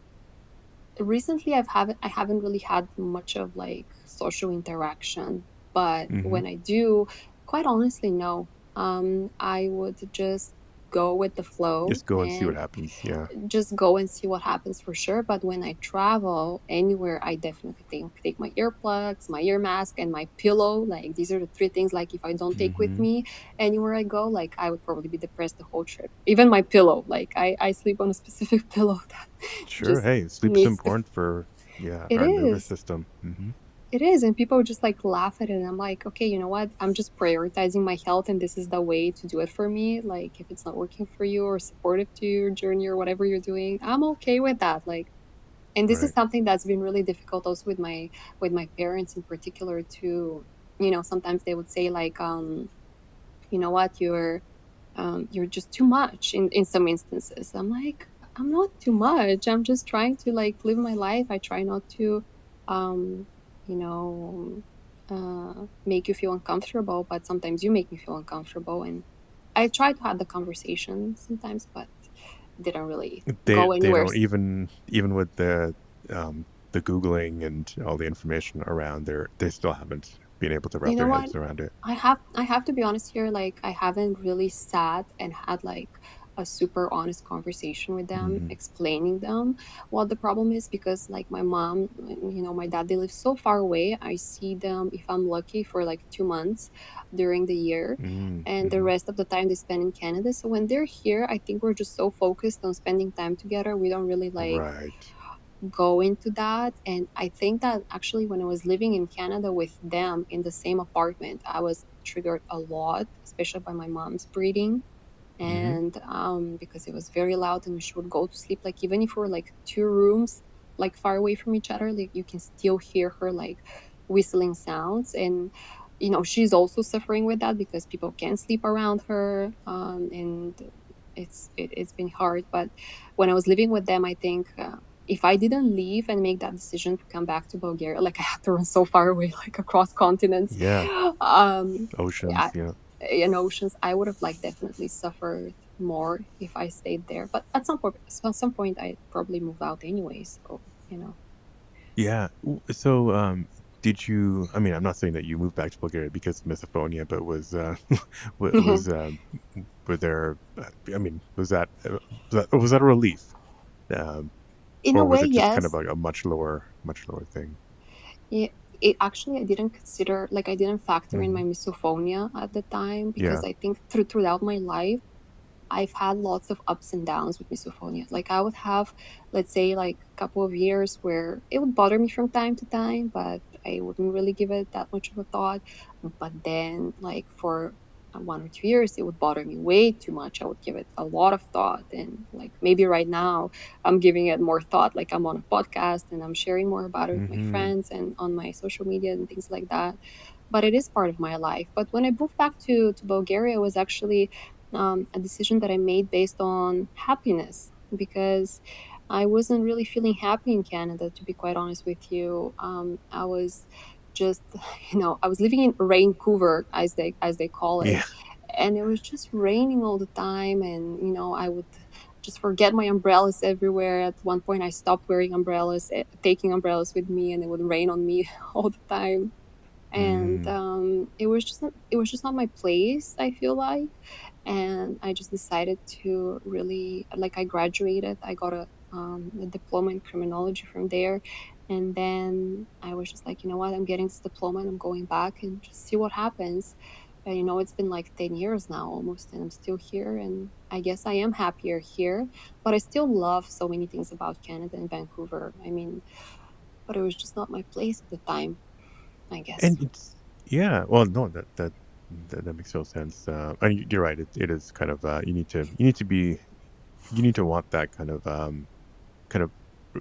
Recently I haven't really had much of like social interaction, but Mm-hmm. when I do, quite honestly, no. I would just go with the flow Just go and see what and happens. Yeah. just go and see what happens for sure. But when I travel anywhere, I definitely take my earplugs, my ear mask, and my pillow. Like these are the three things. Like if I don't take with Mm-hmm. me anywhere I go, like I would probably be depressed the whole trip. Even my pillow, like I sleep on a specific pillow that Sure. just Hey, sleep's needs to. important for, yeah, It our nervous is. system. Mm-hmm. It is. And people just like laugh at it. And I'm like, okay, you know what? I'm just prioritizing my health, and this is the way to do it for me. Like, if it's not working for you or supportive to your journey or whatever you're doing, I'm okay with that. Like, and this is Right. something that's been really difficult also with my parents in particular too. Sometimes they would say like, you know what, you're just too much in some instances. I'm like, I'm not too much. I'm just trying to like live my life. I try not to um you know make you feel uncomfortable, but sometimes you make me feel uncomfortable, and I try to have the conversation sometimes, but didn't really They go they anywhere. don't even with the Googling and all the information around there, they still haven't been able to You wrap know their what? heads around it. I have to be honest here, like I haven't really sat and had like a super honest conversation with them, Mm-hmm. explaining them what the problem is, because like my mom, my dad, they live so far away. I see them, if I'm lucky, for like 2 months during the year. And the Mm-hmm. rest of the time they spend in Canada. So when they're here, I think we're just so focused on spending time together. We don't really like Right. go into that. And I think that actually, when I was living in Canada with them in the same apartment, I was triggered a lot, especially by my mom's breathing. Mm-hmm. And because it was very loud, and she would go to sleep, like even if we're like two rooms like far away from each other, like you can still hear her like whistling sounds. And she's also suffering with that because people can't sleep around her. And it's been hard. But when I was living with them, I think if I didn't leave and make that decision to come back to Bulgaria, like I had to run so far away, like across continents, Yeah. um, Oceans. yeah, Yeah. in oceans, I would have like definitely suffered more if I stayed there. But at some point, I probably move out anyway. So you know. Yeah. So, did you? I mean, I'm not saying that you moved back to Bulgaria because of misophonia, but was were there? I mean, was that a relief, um, In a or was way, it just kind of yes. like a much lower thing? Yeah, it actually, I didn't consider, like I didn't factor in my Hmm. misophonia at the time, because Yeah. I think throughout my life I've had lots of ups and downs with misophonia. Like I would have, let's say, like a couple of years where it would bother me from time to time, but I wouldn't really give it that much of a thought. But then, like for 1 or 2 years, it would bother me way too much. I would give it a lot of thought, and like maybe right now, I'm giving it more thought. Like I'm on a podcast and I'm sharing more about it with my Hmm. friends and on my social media and things like that. But it is part of my life. But when I moved back to Bulgaria, it was actually a decision that I made based on happiness because I wasn't really feeling happy in Canada, to be quite honest with you. I was just, I was living in Vancouver, as they call it, Yeah. and it was just raining all the time, and I would just forget my umbrellas everywhere. At one point, I stopped wearing umbrellas, taking umbrellas with me, and it would rain on me all the time. And Mm, it was just not my place, I feel like. And I just decided to really, like, I graduated. I got a diploma in criminology from there, and then I was just like, you know what, I'm getting this diploma and I'm going back and just see what happens. And it's been like 10 years now almost, and I'm still here, and I guess I am happier here, but I still love so many things about Canada and Vancouver. I mean, but it was just not my place at the time, I guess. and it's yeah. Well, no, that makes total sense. And you're right. It is kind of you need to want that kind of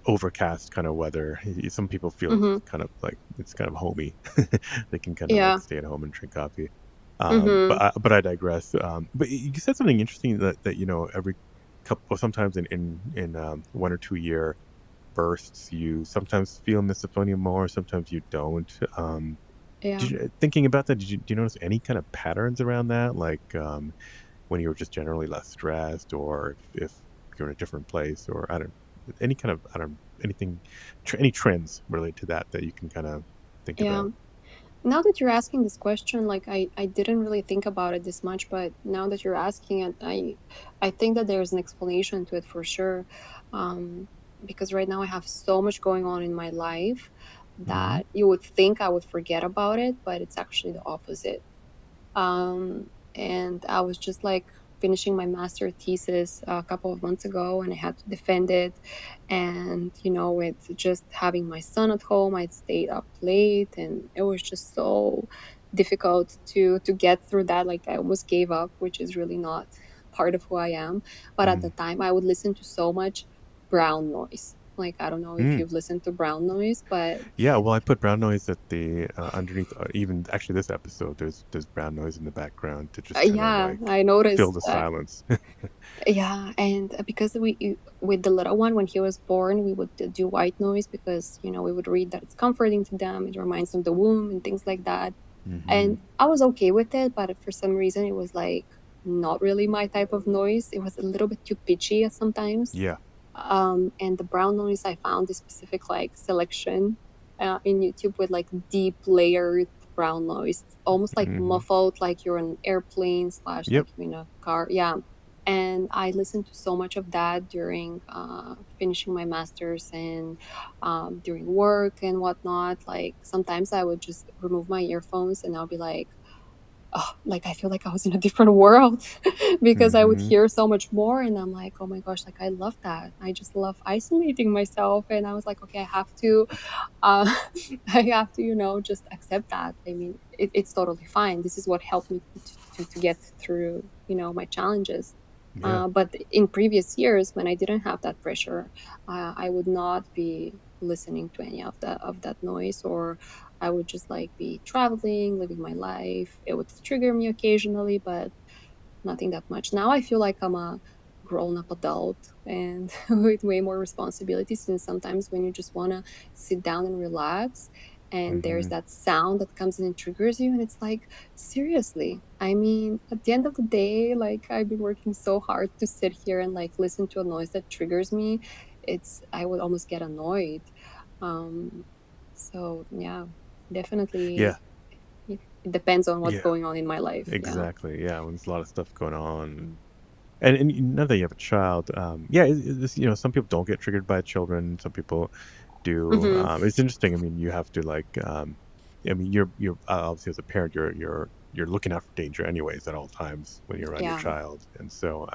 overcast kind of weather. Some people feel Mm-hmm. kind of like it's kind of homey. They can kind of like Yeah. stay at home and drink coffee. Mm-hmm. But I digress. But you said something interesting that every couple, or sometimes in 1 or 2 year bursts, you sometimes feel misophonia more, sometimes you don't. Yeah. Thinking about that, do you notice any kind of patterns around that, like when you were just generally less stressed, or if you're in a different place, or I don't any kind of I don't anything any trends related to that you can kind of think Yeah. about? Now that you're asking this question, like, I didn't really think about it this much, but now that you're asking it, I think that there's an explanation to it for sure. Um, because right now I have so much going on in my life Hmm. that you would think I would forget about it, but it's actually the opposite. And I was just like finishing my master thesis a couple of months ago, and I had to defend it. And with just having my son at home, I'd stayed up late, and it was just so difficult to get through that. Like, I almost gave up, which is really not part of who I am. But at the Mm. time, I would listen to so much brown noise. Like, I don't know if Mm. you've listened to brown noise, but Yeah, well, I put brown noise at the underneath. Even actually, this episode, there's brown noise in the background to just kind of yeah, like I fill noticed the that. silence. Yeah, and because with the little one, when he was born, we would do white noise because we would read that it's comforting to them. It reminds them of the womb and things like that. Hmm. And I was okay with it, but for some reason, it was like not really my type of noise. It was a little bit too pitchy at sometimes. Yeah. And the brown noise, I found this specific like selection in YouTube with like deep layered brown noise. It's almost like Hmm. muffled, like you're on an airplane slash Yep. like you're in a car. Yeah. And I listened to so much of that during finishing my master's and during work and whatnot. Like sometimes I would just remove my earphones and I'll be like, oh, like I feel like I was in a different world because I would Hmm. hear so much more, and I'm like, oh my gosh, like I love that. I just love isolating myself, and I was like, okay, I have to, uh, I have to, just accept that. I mean, it's totally fine. This is what helped me to get through, my challenges. Yeah. But in previous years, when I didn't have that pressure, I would not be listening to any of that noise, or I would just like be traveling, living my life. It would trigger me occasionally, but nothing that much. Now I feel like I'm a grown up adult and with way more responsibilities. And sometimes when you just want to sit down and relax, and there's Hmm. that sound that comes in and triggers you, and it's like, seriously. I mean, at the end of the day, like I've been working so hard to sit here and like listen to a noise that triggers me. I would almost get annoyed. Um, so yeah, Yeah. definitely it depends on what's Yeah. going on in my life. Yeah. Exactly. Yeah. When there's a lot of stuff going on, and now that you have a child, yeah, some people don't get triggered by children. Some people do. Mhm. It's interesting. I mean, you have to like, I mean, you're obviously as a parent, you're looking out for danger anyways at all times when you're around your Yeah. child, and so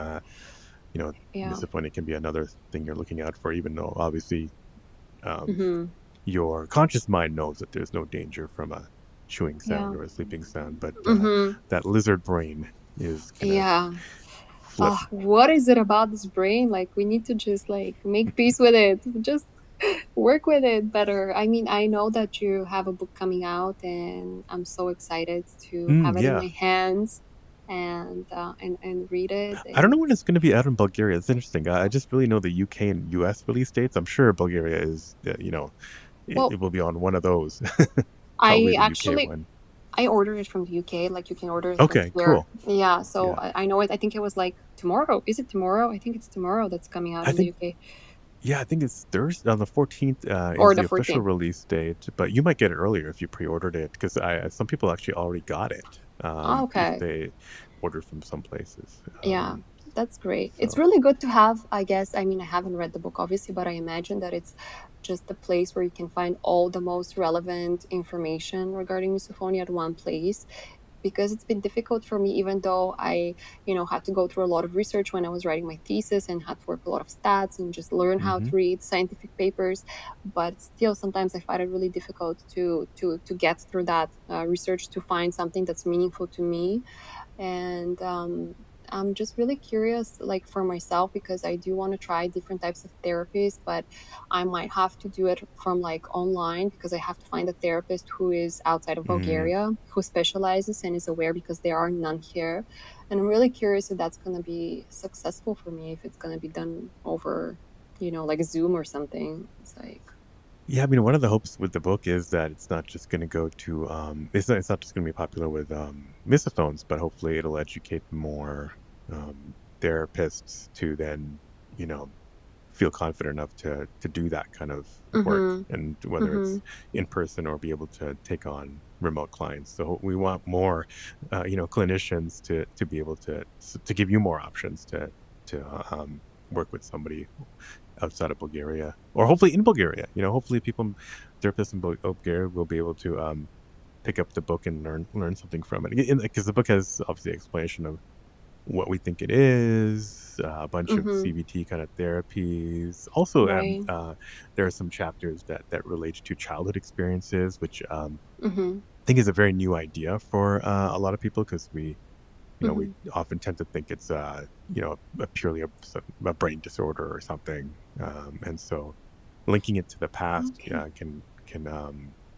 you know, Yeah. misophonia can be another thing you're looking out for, even though obviously um, Mhm. your conscious mind knows that there's no danger from a chewing sound Yeah. or a sleeping sound, but Mhm. that lizard brain is gonna Yeah. flip. What is it about this brain? Like, we need to just like make peace with it. Just work with it better. I mean, I know that you have a book coming out, and I'm so excited to have it in Yeah. my hands. and read it. I don't know And when it's going to be out in Bulgaria. It's interesting. I just really know the UK and US release dates. I'm sure Bulgaria is, well, it will be on one of those. Probably I the UK actually one. I ordered it from the UK, like you can order it from Okay, here. cool. Yeah, so Yeah. I know it. I think it was like tomorrow. Is it tomorrow? I think it's tomorrow that's coming out I in the think, UK, yeah, I think it's Thursday on the 14th or is the the official 14th. release date, but you might get it earlier if you pre-ordered it because some people actually already got it Oh, if okay. they ordered from some places. Yeah, that's great. It's So, really good to have, I guess. I mean, I haven't read the book, obviously, but I imagine that it's just a place where you can find all the most relevant information regarding misophonia at one place. Because it's been difficult for me, even though I, had to go through a lot of research when I was writing my thesis and had to work a lot of stats and just learn how to hmm read scientific papers. But still, sometimes I find it really difficult to get through that research to find something that's meaningful to me. And I'm just really curious, like for myself, because I do want to try different types of therapies, but I might have to do it from like online because I have to find a therapist who is outside of mm, Bulgaria, who specializes and is aware, because there are none here. And I'm really curious if that's going to be successful for me, if it's going to be done over, like Zoom or something. It's like, yeah, I mean, one of the hopes with the book is that it's not just going to go to it's not just going to be popular with misophones, but hopefully it'll educate more therapists to then you know feel confident enough to do that kind of work, mm-hmm, and whether mm-hmm, it's in person or be able to take on remote clients. So we want more clinicians to be able to give you more options to work with somebody outside of Bulgaria, or hopefully in Bulgaria. Hopefully therapists in Bulgaria will be able to pick up the book and learn something from it, because the book has obviously explanation of what we think it is, a bunch of mm-hmm, CBT kind of therapies. Also, right, there are some chapters that relate to childhood experiences, which mm-hmm, I think is a very new idea for a lot of people, because we mm-hmm. often tend to think it's purely a brain disorder or something, and so linking it to the past Okay. can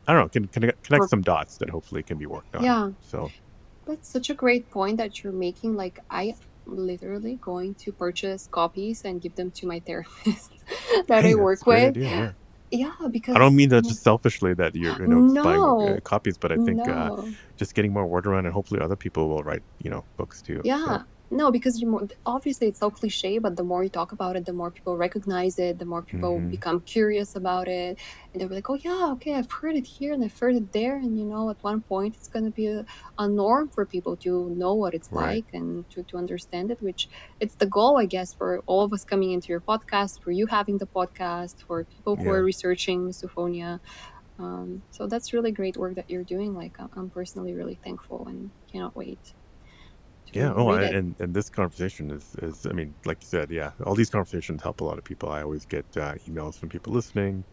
I don't know, can connect some dots that hopefully can be worked on. Yeah, So that's such a great point that you're making. Like, I literally going to purchase copies and give them to my therapist that hey, I that's a work great with. idea. Yeah. Yeah, I don't because mean that just selfishly that you're just buying no, copies, but I think no. just getting more word around, and hopefully other people will write books too. Yeah. So No, because obviously it's so cliche, but the more you talk about it, the more people recognize it, the more people hmm become curious about it. And they'll be like, oh, yeah, okay, I've heard it here and I've heard it there. And, at one point, it's going to be a norm for people to know what it's right, like and to understand it, which it's the goal, I guess, for all of us coming into your podcast, for you having the podcast, for people who are yeah, researching misophonia. So that's really great work that you're doing. Like, I'm personally really thankful and cannot wait yeah. to Oh, read it. and this conversation is I mean, like you said, yeah, all these conversations help a lot of people. I always get emails from people listening,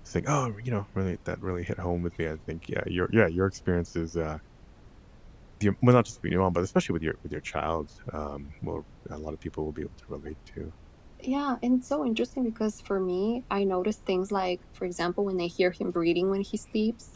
saying, "Oh, really, that really hit home with me." I think, your experience is well, not just with your mom, but especially with your child. Well, a lot of people will be able to relate to. Yeah, and it's so interesting because for me, I notice things like, for example, when I hear him breathing when he sleeps,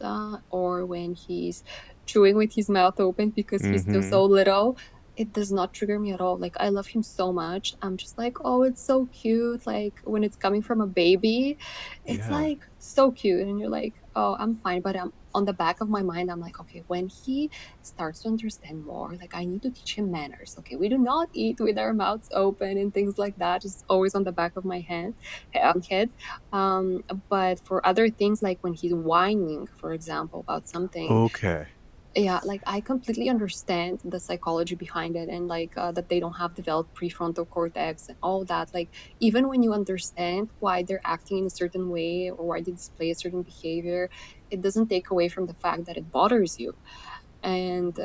or when he's chewing with his mouth open because he's still hmm so little, it does not trigger me at all. Like, I love him so much. I'm just like, oh, it's so cute. Like, when it's coming from a baby, it's Yeah. like so cute. And you're like, oh, I'm fine. But I'm on the back of my mind, I'm like, okay, when he starts to understand more, like, I need to teach him manners. Okay, we do not eat with our mouths open and things like that. It's always on the back of my head. But for other things, like when he's whining, for example, about something, Okay. yeah, like I completely understand the psychology behind it, and like that they don't have developed prefrontal cortex and all that. Like, even when you understand why they're acting in a certain way or why they display a certain behavior, it doesn't take away from the fact that it bothers you. And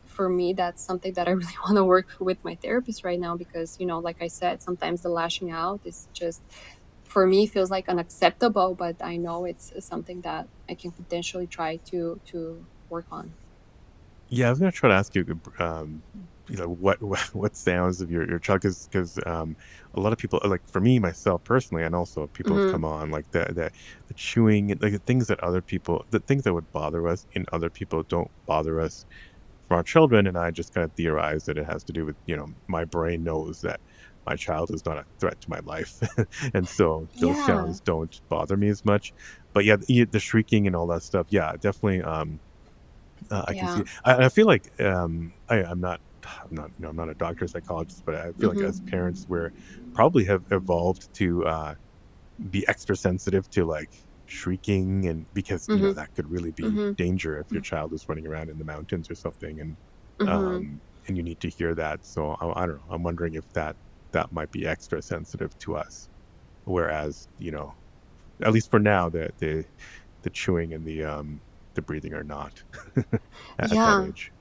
for me, that's something that I really want to work with my therapist right now, because, like I said, sometimes the lashing out is just, for me, feels like unacceptable, but I know it's something that I can potentially try to work on. Yeah, I was gonna try to ask you, what sounds of your child, because a lot of people, like for me myself personally, and also people have Hmm. come on, like the chewing, like the things that would bother us in other people don't bother us from our children, and I just kind of theorized that it has to do with, my brain knows that my child is not a threat to my life, and so those Yeah. sounds don't bother me as much. But yeah, the shrieking and all that stuff, yeah, definitely. I can see Yeah. it. I feel like I'm not a doctor or psychologist, but I feel like Mhm. as parents, we're probably have evolved to be extra sensitive to like shrieking, and because Mhm. that could really be Mhm. danger if your child is running around in the mountains or something, Mhm. and you need to hear that. So I don't know. I'm wondering if that might be extra sensitive to us, whereas at least for now, the chewing and the breathing are not at that Yeah. age.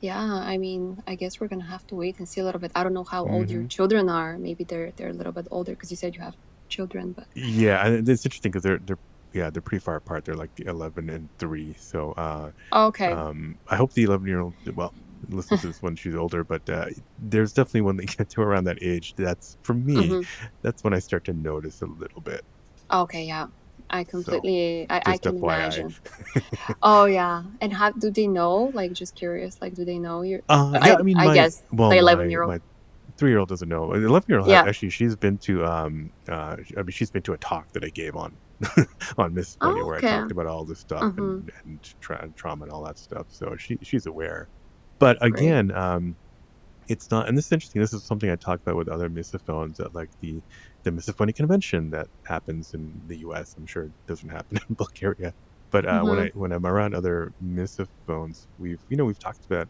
Yeah. I mean, I guess we're gonna have to wait and see a little bit. I don't know how old your Hmm. children are. Maybe they're a little bit older because you said you have children, but Yeah, and it's interesting because they're pretty far apart. They're like 11 and 3. So okay. I hope the 11-year-old, well, listens to this when she's older, but there's definitely when they get to around that age, that's for me, Mhm. that's when I start to notice a little bit. Okay, yeah. So I just can FYI. imagine. Oh, yeah. And how do they know? Like, just curious, like, do they know you're Yeah, I mean, I guess the my 11-year-old. 3-year-old doesn't know. 11-year-old Yeah. actually, she's been to I mean, she's been to a talk that I gave on on Oh, misophonia, where I okay. talked about all this stuff Mhm. and trauma and all that stuff. So she's aware. But Great. again, it's not, and this is interesting. This is something I talk about with other misophones at like the misophonia convention that happens in the US. I'm sure it doesn't happen in Bulgaria. But Mhm. when I'm around other misophones, we've talked about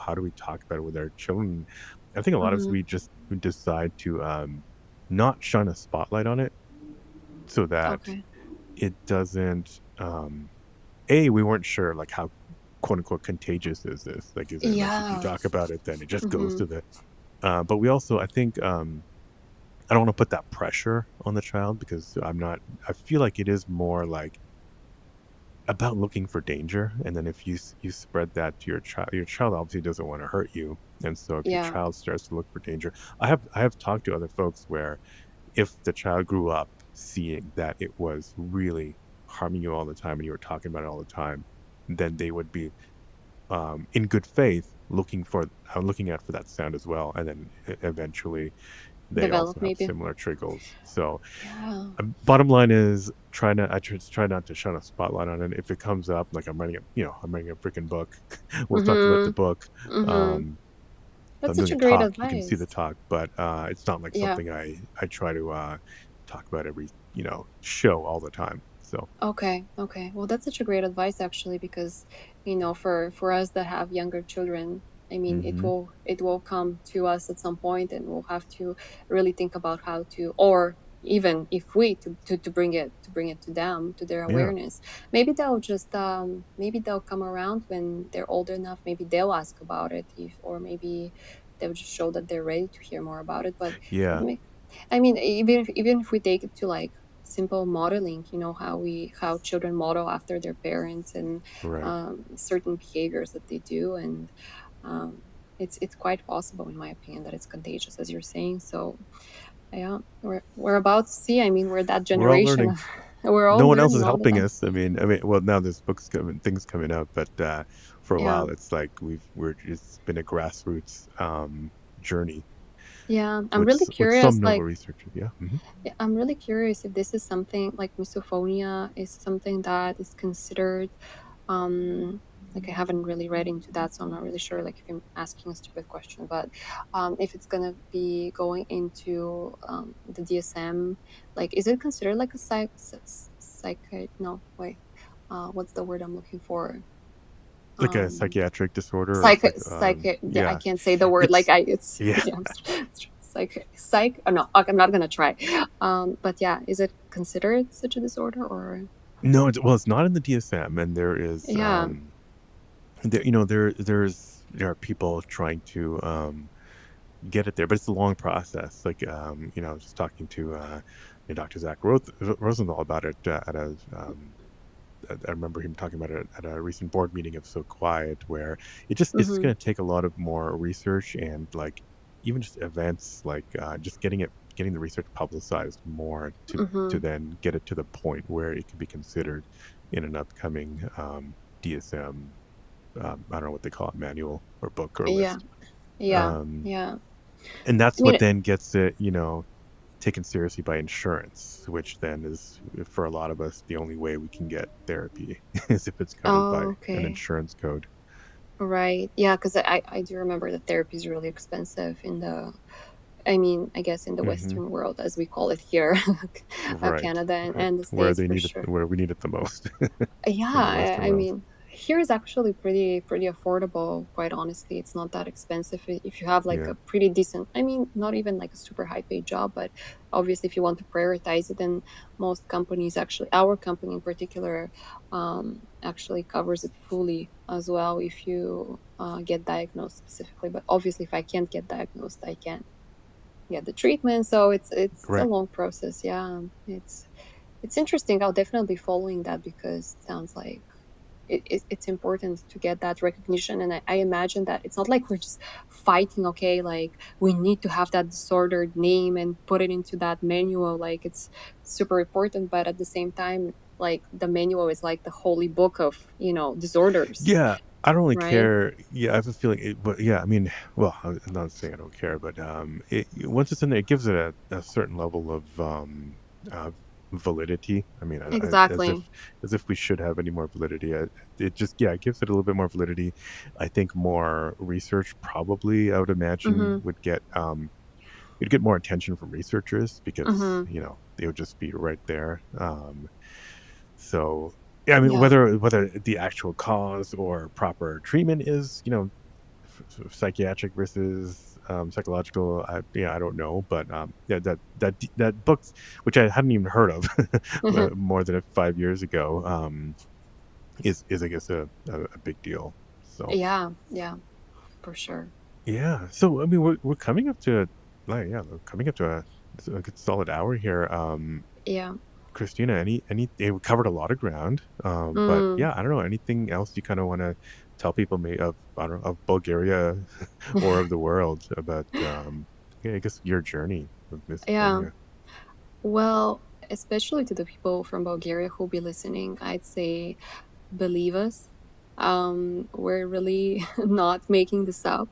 how do we talk about it with our children. I think a lot of us, Mhm. we just decide to not shine a spotlight on it so that Okay. it doesn't a we weren't sure like how quote unquote contagious is this, like is it like if you Yeah. talk about it then it just goes Mhm. to the but we also, I think, I don't want to put that pressure on the child because I feel like it is more like about looking for danger. And then if you spread that to your child obviously doesn't want to hurt you. And so if your Yeah. child starts to look for danger, I have talked to other folks where if the child grew up seeing that it was really harming you all the time and you were talking about it all the time, then they would be in good faith looking out for that sound as well, and then eventually they Develop also have maybe. similar triggers. So, Yeah. bottom line is I just try not to shine a spotlight on it. If it comes up, like I'm writing a freaking book. We'll talk about the Mhm. book. Mhm. Um, if That's I'm doing such a a great talk, you can see the advice. talk, but it's not like Yeah. something I try to talk about every show all the time. So, Okay, okay. Well, that's such a great advice actually, because for us that have younger children, I mean, hmm it will come to us at some point, and we'll have to really think about how to, or even if we to bring it to them, to their yeah, awareness. Maybe they'll come around when they're old enough. Maybe they'll ask about it, if or maybe they'll just show that they're ready to hear more about it. But yeah, ma- I mean, even if we take it to like simple modeling, how children model after their parents, and right. certain behaviors that they do, and um, it's quite possible, in my opinion, that it's contagious, as you're saying. So yeah, we're about to see. I mean, we're that We're all generation learning. of we're No all one else is learning all the helping time. us. Well, now there's things coming out, but for a Yeah. while, it's like it's been a grassroots journey Yeah, I'm with really with curious. some noble Like, researchers. Yeah. yeah, I'm really curious if this is something like misophonia is something that is considered. Um, like, I haven't really read into that, so I'm not really sure. Like, if I'm asking a stupid question, but if it's gonna be going into the DSM, like, is it considered like a no, wait, what's the word I'm looking for? Like a Um, psychiatric disorder or yeah, I yeah, can't say the word. Like, it's it's yeah. yeah, psych. Oh no, okay, I'm not gonna try. But yeah, is it considered such a disorder, or No, it's not in the DSM, and there is yeah? there are people trying to get it there, but it's a long process. Like, I was just talking to Dr. Zach Rosenthal about it I remember him talking about it at a recent board meeting of SoQuiet, where it's just Mm-hmm. going to take a lot of more research and like even just events, like just getting the research publicized more to Mm-hmm. then get it to the point where it can be considered in an upcoming DSM I don't know what they call it, manual or book or Yeah. list. Yeah. Um, Yeah. and I that's mean, what then gets it, taken seriously by insurance, which then is, for a lot of us, the only way we can get therapy is if it's covered by oh, an okay. insurance code. Right. Yeah, because I do remember that therapy is really expensive in I mean, I guess in the Hmm. Western world, as we call it here, Right, Canada right. and the Where States they for need it, sure. where we need it the most Yeah, in the Western I world. mean, here is actually pretty affordable, quite honestly. It's not that expensive if you have like Yeah. a pretty decent, I mean, not even like a super high paid job, but obviously if you want to prioritize it, then most companies actually, our company in particular, actually covers it fully as well if you get diagnosed specifically. But obviously if I can't get diagnosed, I can't get the treatment. So it's a Right. long process. Yeah, it's interesting. I'll definitely be following that because it sounds like it's important to get that recognition. And I imagine that it's not like we're just fighting, okay, like we need to have that disordered name and put it into that manual. Like it's super important, but at the same time, like the manual is like the holy book of, disorders, Yeah, I don't really right? care. Yeah, I have a feeling but yeah, I mean, well, I'm not saying I don't care, but once it's in there, it gives it a certain level of uh, validity. I mean, as Exactly. if we should have any more validity. It just, yeah, it gives it a little bit more validity. I think more research probably, I would imagine, Mm-hmm. you'd get more attention from researchers because Mm-hmm. they would just be right there. So, yeah, I mean, Yeah. whether the actual cause or proper treatment is, sort of psychiatric versus psychological, I don't know, but yeah, that book, which I hadn't even heard of more than 5 years ago, is I guess a big deal. So Yeah. Yeah. For sure. yeah, so I mean, we're coming up to, like, yeah, we're coming up to a good solid hour here. Yeah. Christina, we covered a lot of ground. But Mm. yeah, I don't know, anything else you kind of want to tell people, I don't know, of Bulgaria or of the world about, yeah, I guess your journey of Yeah. misophonia. Well, especially to the people from Bulgaria who'll be listening, I'd say believe us. We're really not making this up.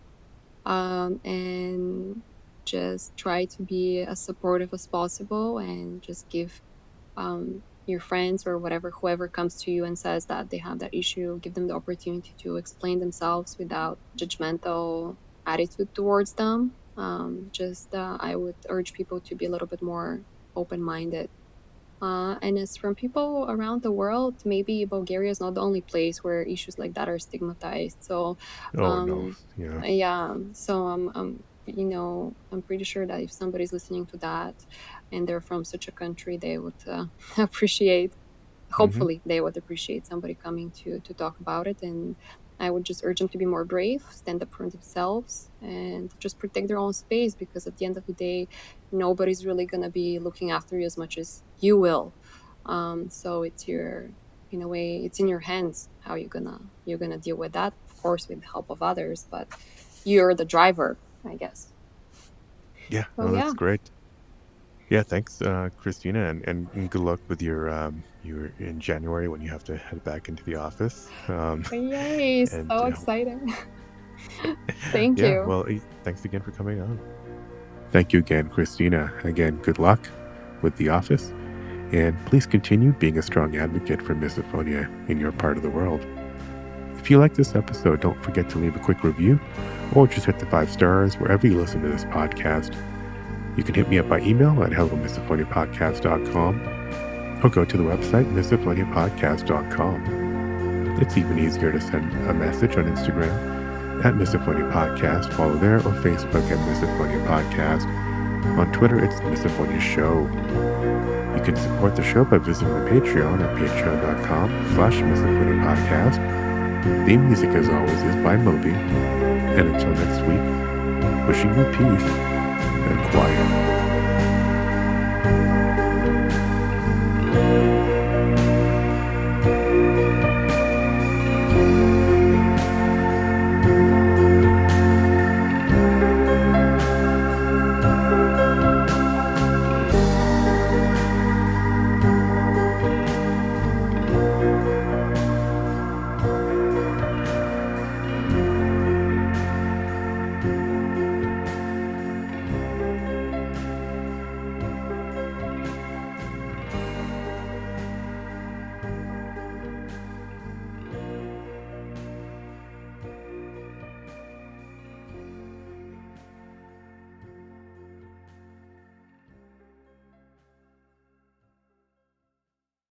And just try to be as supportive as possible and just give your friends or whatever, whoever comes to you and says that they have that issue, give them the opportunity to explain themselves without judgmental attitude towards them. Just I would urge people to be a little bit more open minded. And as from people around the world, maybe Bulgaria is not the only place where issues like that are stigmatized. So, Oh no, um, yeah. yeah. So I'm pretty sure that if somebody's listening to that and they're from such a country, they would appreciate, Hmm. hopefully they would appreciate somebody coming to talk about it. And I would just urge them to be more brave, stand up for themselves, and just protect their own space, because at the end of the day, nobody's really going to be looking after you as much as you will. So it's your, in a way, it's in your hands how you're gonna deal with that, of course with the help of others, but you're the driver, I guess. Yeah, So no, yeah. that's great. Yeah, thanks, Christina, and good luck with your in January when you have to head back into the office. Yay, And so exciting. Thank yeah, you. well, thanks again for coming on. Thank you again, Christina. Again, good luck with the office, and please continue being a strong advocate for misophonia in your part of the world. If you like this episode, don't forget to leave a quick review or just hit the 5 stars wherever you listen to this podcast. You can hit me up by email at hellomisophoniapodcast.com or go to the website misophoniapodcast.com. It's even easier to send a message on Instagram at Misophonia Podcast. Follow there, or Facebook at Misophonia Podcast. On Twitter, it's The Misophonia Show. You can support the show by visiting my Patreon at patreon.com/Misophonia Podcast. Theme music, as always, is by Moby. And until next week, wishing you peace and quiet.